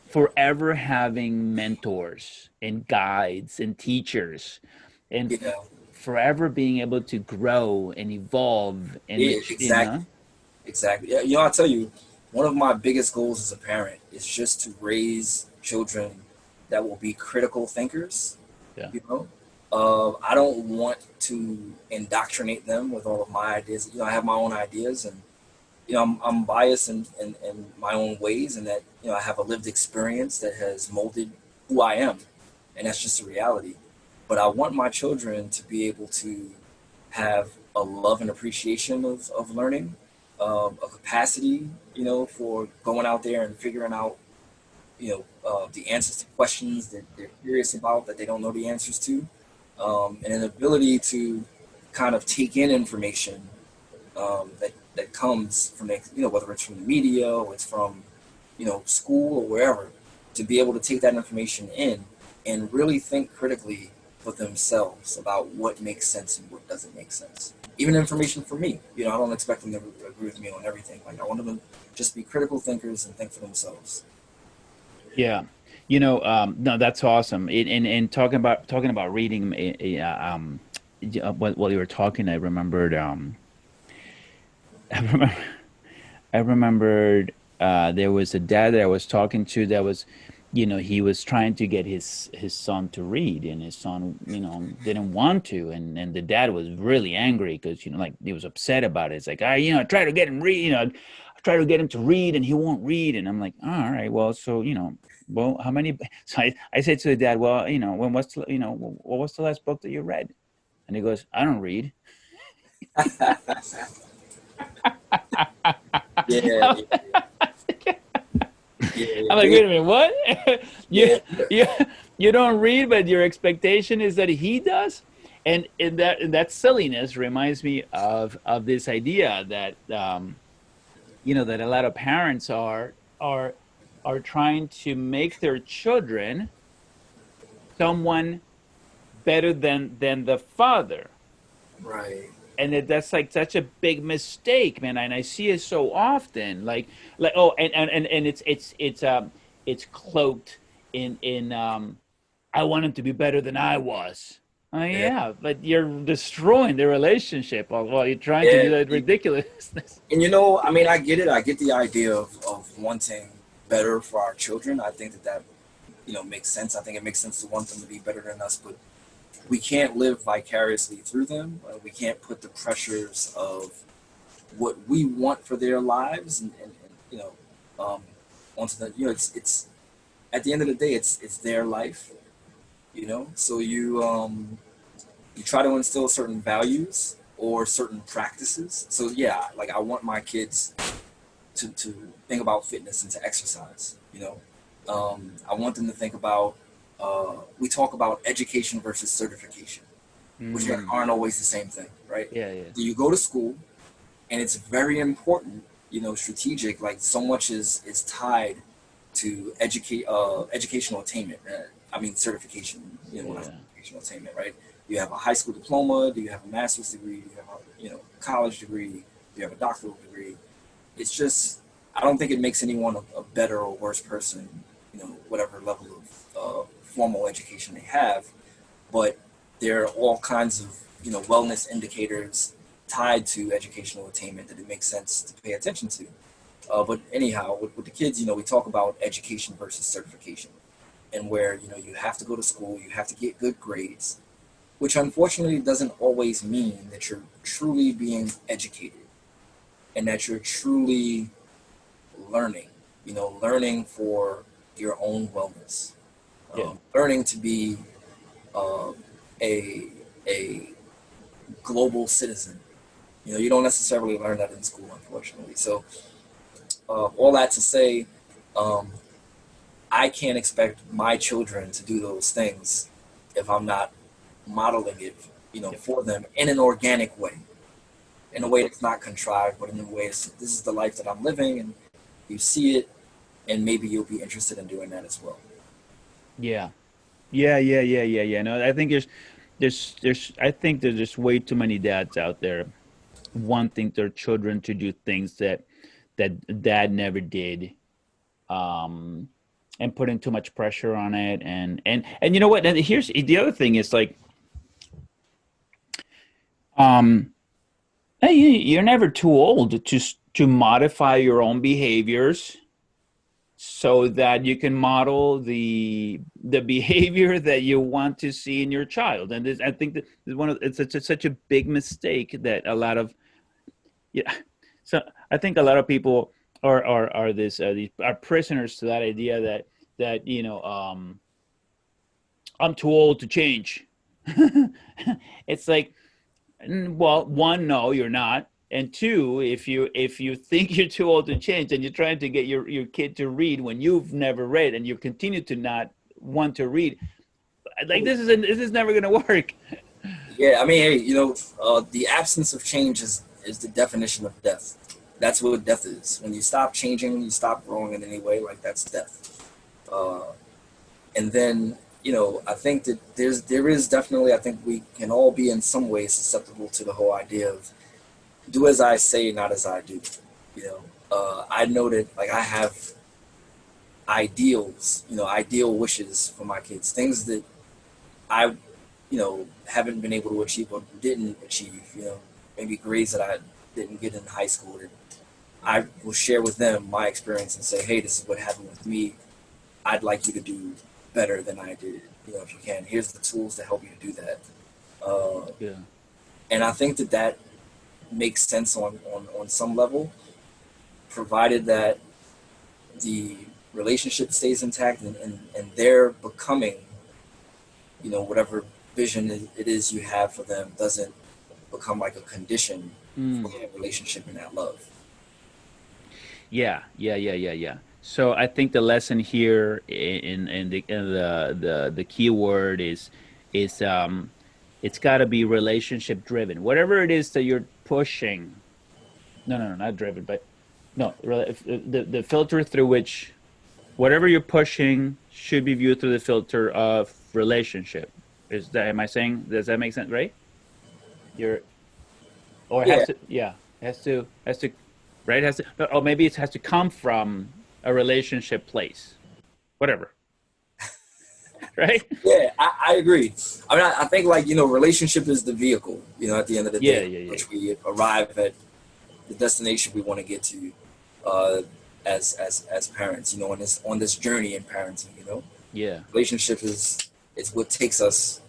forever having mentors and guides and teachers, and Yeah, forever being able to grow and evolve and yeah, mature, exactly, exactly. Yeah, I'll tell you, one of my biggest goals as a parent is just to raise children that will be critical thinkers. yeah, I don't want to indoctrinate them with all of my ideas. I have my own ideas, and I'm biased in my own ways, and that I have a lived experience that has molded who I am, and that's just a reality. But I want my children to be able to have a love and appreciation of learning, a capacity, for going out there and figuring out, the answers to questions that they're curious about that they don't know the answers to, and an ability to kind of take in information that comes from whether it's from the media or it's from school or wherever, to be able to take that information in and really think critically for themselves about what makes sense and what doesn't make sense. Even information for me, I don't expect them to agree with me on everything. Like I want them to just be critical thinkers and think for themselves. yeah. No, that's awesome. And talking about reading, while you were talking, I remembered, I remember, I remembered, there was a dad that I was talking to that was, he was trying to get his son to read, and his son, didn't want to, and the dad was really angry because, like, he was upset about it. It's like, I try to get him read, I try to get him to read, and he won't read, and I'm like, oh, all right, well, so, well, how many? So I said to the dad, well, when was what was the last book that you read? And he goes, I don't read. Yeah, Yeah, I'm like, wait a minute, what? you, yeah, you, you don't read, but your expectation is that he does? And that silliness reminds me of this idea that that a lot of parents are trying to make their children someone better than the father, right. and that's like such a big mistake, man. And I see it so often, like oh, and it's cloaked in I want him to be better than I was. Yeah, Yeah, but you're destroying the relationship while you're trying to do yeah. that ridiculousness. And you know, I mean, I get it. I get the idea of wanting better for our children. I think that makes sense. I think it makes sense to want them to be better than us, but we can't live vicariously through them. We can't put the pressures of what we want for their lives and um, onto the it's at the end of the day it's their life, so you try to instill certain values or certain practices. So yeah, like I want my kids to think about fitness and to exercise. I want them to think about. We talk about education versus certification, which Mm, aren't always the same thing, right? yeah, yeah, Do you go to school, and it's very important, strategic. Like so much is tied to educational attainment. I mean certification. When I say yeah, educational attainment, right? You have a high school diploma. Do you have a master's degree? Do you have a college degree? Do you have a doctoral degree? It's just I don't think it makes anyone a better or worse person. Whatever level of formal education they have, but there are all kinds of wellness indicators tied to educational attainment that it makes sense to pay attention to. But anyhow, with the kids, we talk about education versus certification, and where you have to go to school, you have to get good grades, which unfortunately doesn't always mean that you're truly being educated and that you're truly learning. Learning for your own wellness, yeah. learning to be uh, a a global citizen. You don't necessarily learn that in school, unfortunately. So, all that to say, um, I can't expect my children to do those things if I'm not modeling it, Yep. for them in an organic way, in a Yep. way that's not contrived, but in a way this is the life that I'm living, and you see it, and maybe you'll be interested in doing that as well. Yeah. Yeah. No, I think I think there's just way too many dads out there wanting their children to do things that dad never did, um, and putting too much pressure on it. And you know what? And here's the other thing is like, um, hey, you're never too old to modify your own behaviors so that you can model the behavior that you want to see in your child. And I think that is one of it's such a big mistake that a lot of, yeah. So I think a lot of people are these are prisoners to that idea that I'm too old to change. It's like, well, one, no, you're not. And two, if you think you're too old to change and you're trying to get your kid to read when you've never read and you continue to not want to read, like this is never gonna work. Yeah, I mean, hey, the absence of change is the definition of death. That's what death is. When you stop changing, when you stop growing in any way, like that's death. Uh, and then, I think that there is definitely, I think we can all be in some way susceptible to the whole idea of do as I say, not as I do. I know that like I have ideals, ideal wishes for my kids, things that I haven't been able to achieve or didn't achieve, maybe grades that I didn't get in high school. That I will share with them my experience and say, hey, this is what happened with me. I'd like you to do better than I did, if you can. Here's the tools to help you to do that. Uh, Yeah. and I think that makes sense on some level, provided that the relationship stays intact and they're becoming, whatever vision it is you have for them doesn't become like a condition for Mm. that relationship and that love. Yeah. So I think the lesson here in the key word is it's got to be relationship driven. Whatever it is that you're pushing. No, no, no, not driven, but no, the filter through which whatever you're pushing should be viewed through the filter of relationship. Is that am I saying? Does that make sense? Right? You're or it has Yeah, to yeah has to right has to or maybe it has to come from a relationship place whatever right yeah, I agree. I mean, I think like relationship is the vehicle. At the end of the yeah day, yeah yeah which we arrive at the destination we want to get to, uh, as parents. On this journey in parenting. yeah Relationship is what takes us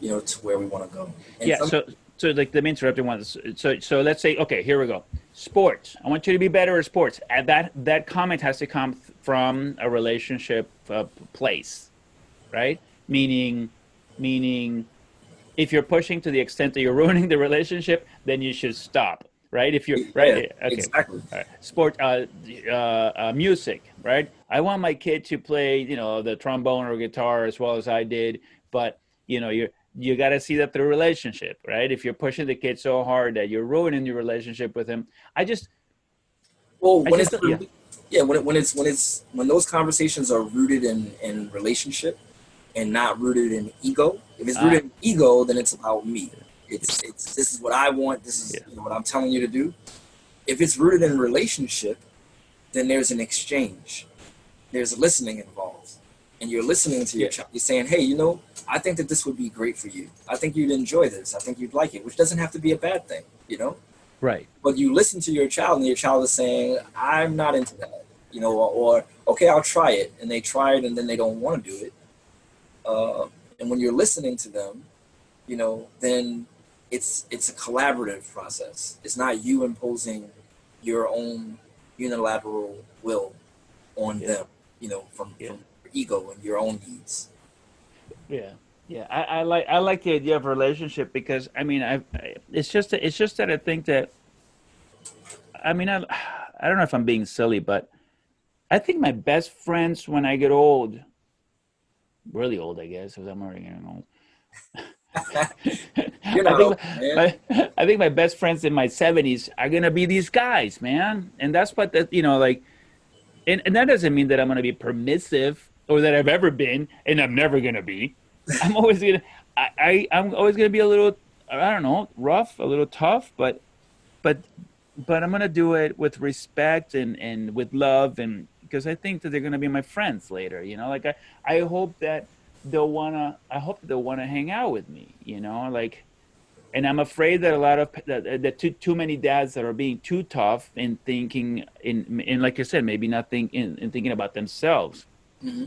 to where we want to go. And yeah so like let me interrupt you once so let's say okay here we go sports I want you to be better at sports and that comment has to come from a relationship place right meaning if you're pushing to the extent that you're ruining the relationship, then you should stop, right? If you're right, yeah, okay, exactly. all right. Sport, music, right? I want my kid to play, the trombone or guitar as well as I did, but you got to see that through relationship, right? If you're pushing the kid so hard that you're ruining your relationship with him, I just, Well, I when just, it's yeah, yeah, when those conversations are rooted in relationship and not rooted in ego. If it's uh, rooted in ego, then it's about me. It's this is what I want. This yeah, is what I'm telling you to do. If it's rooted in relationship, then there's an exchange. There's listening involved, and you're listening to your yeah, child. You're saying, "Hey, I think that this would be great for you. I think you'd enjoy this. I think you'd like it," which doesn't have to be a bad thing. right, But you listen to your child, and your child is saying, "I'm not into that," or "Okay, I'll try it," and they try it, and then they don't want to do it. And when you're listening to them, then it's a collaborative process. It's not you imposing your own unilateral will on yeah, them, from yeah. your ego and your own needs. Yeah, yeah. I like the idea of relationship because I mean it's just that I think that I mean I don't know if I'm being silly, but I think my best friends when I get old, really old, I guess, because I'm already getting old. You're I not think old, man. I think my best friends in my 70s are gonna be these guys, man, and that's what that like, and that doesn't mean that I'm gonna be permissive or that I've ever been, and I'm never gonna be. I'm always gonna I'm always gonna be a little I don't know rough, a little tough, but but I'm gonna do it with respect and with love and because I think that they're gonna be my friends later. Like I hope that they'll wanna hang out with me. Like and I'm afraid that a lot of that too many dads that are being too tough and thinking in like I said maybe not thinking about themselves Hmm.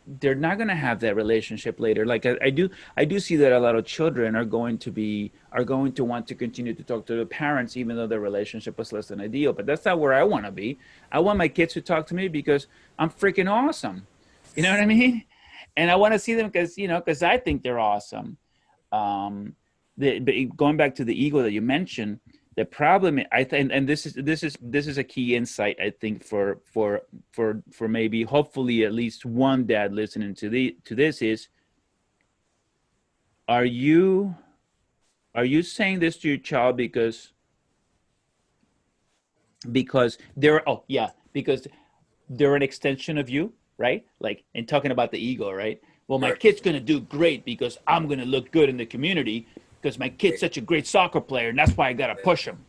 they're not going to have that relationship later like I do see that a lot of children are going to want to continue to talk to their parents even though their relationship was less than ideal but that's not where I want to be. I want my kids to talk to me because I'm freaking awesome. You know what I mean? And I want to see them because I think they're awesome. But going back to the ego that you mentioned, the problem I think, and this is a key insight I think for maybe hopefully at least one dad listening to this is are you are you saying this to your child because they're oh yeah because they're an extension of you, right? Like and talking about the ego, right? Well, my Right. kid's gonna do great because I'm gonna look good in the community because my Yeah. kid's such a great soccer player and that's why I gotta push him.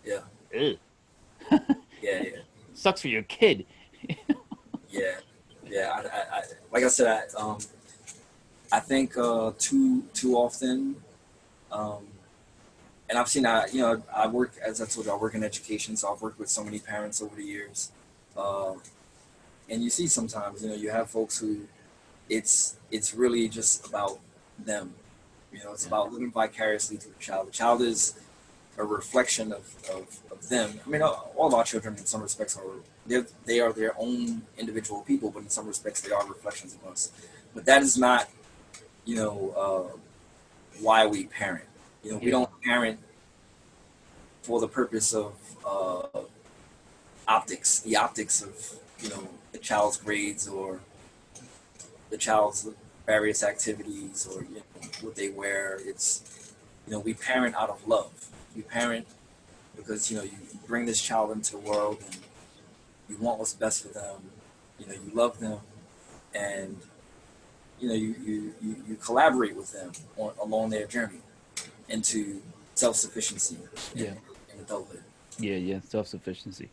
Yeah. Ugh. Yeah. Yeah. Sucks for your kid. Yeah. Yeah. Like I said, I think too often, um, and I've seen I work, as I told you, I work in education, so I've worked with so many parents over the years, uh, and you see sometimes you have folks who it's really just about them. It's Yeah, about living vicariously through the child. The child is a reflection of them. I mean, all of our children, in some respects, they are their own individual people, but in some respects, they are reflections of us. But that is not, you know, why we parent. We yeah, don't parent for the purpose of the optics of the child's grades or the child's various activities or what they wear. It's we parent out of love. We parent because you bring this child into the world and you want what's best for them. You love them and you collaborate with them along their journey into self-sufficiency in, Yeah. in adulthood. Yeah, yeah, self-sufficiency.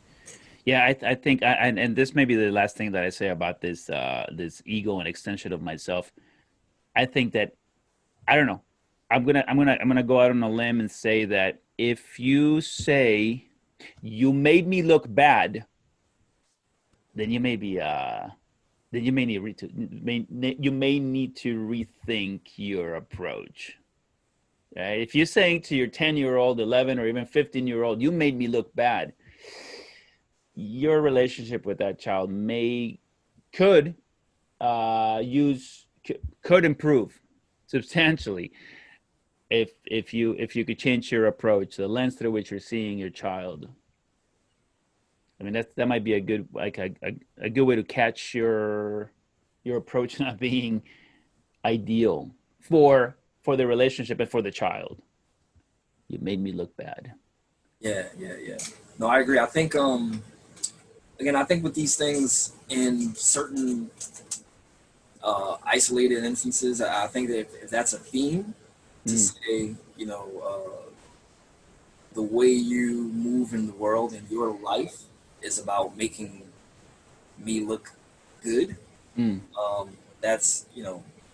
Yeah, I think and this may be the last thing that I say about this ego and extension of myself. I think that I don't know. I'm gonna go out on a limb and say that if you say you made me look bad, then you may be then you may need you may need to rethink your approach. Right? If you're saying to your 10-year-old, 11, or even 15-year-old, you made me look bad, your relationship with that child may could use could improve substantially if you could change your approach, the lens through which you're seeing your child. I mean that might be a good like a good way to catch your approach not being ideal for the relationship and for the child. You made me look bad. Yeah, yeah, yeah. No, I agree. I think again, I think with these things in certain isolated instances, I think that if that's a theme to Mm, say, the way you move in the world and your life is about making me look good. mm, That's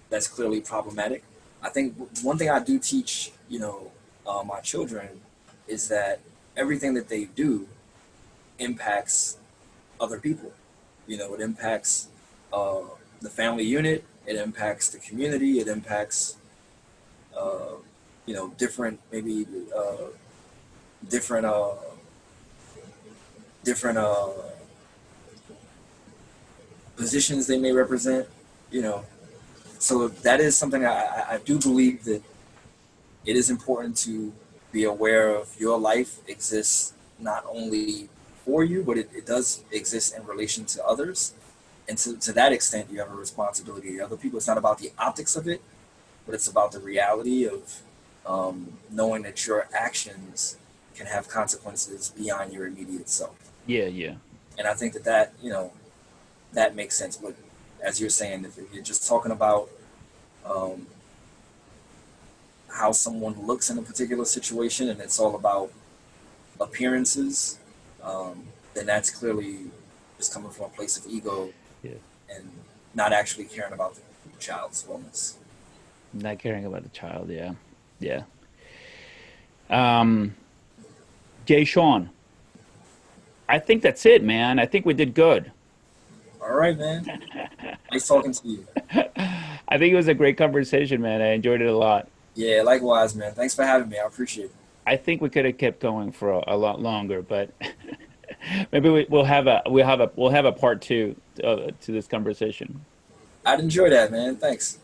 that's clearly problematic. I think one thing I do teach my children is that everything that they do impacts other people. It impacts uh, the family unit. It impacts the community. It impacts different maybe different different positions they may represent. You know, so that is something I do believe that it is important to be aware of your life exists not only for you, but it does exist in relation to others. And to that extent, you have a responsibility to other people. It's not about the optics of it, but it's about the reality of knowing that your actions can have consequences beyond your immediate self. yeah, yeah, And I think that that makes sense. But as you're saying, if you're just talking about um, how someone looks in a particular situation and it's all about appearances, then that's clearly just coming from a place of ego yeah. and not actually caring about the child's wellness. Not caring about the child. Yeah, yeah. Um, Jashaun, I think that's it, man. I think we did good. All right, man. Nice talking to you. I think it was a great conversation, man. I enjoyed it a lot. Yeah, likewise, man. Thanks for having me. I appreciate it. I think we could have kept going for a lot longer, but maybe we'll have a part two to this conversation. I'd enjoy that, man. Thanks.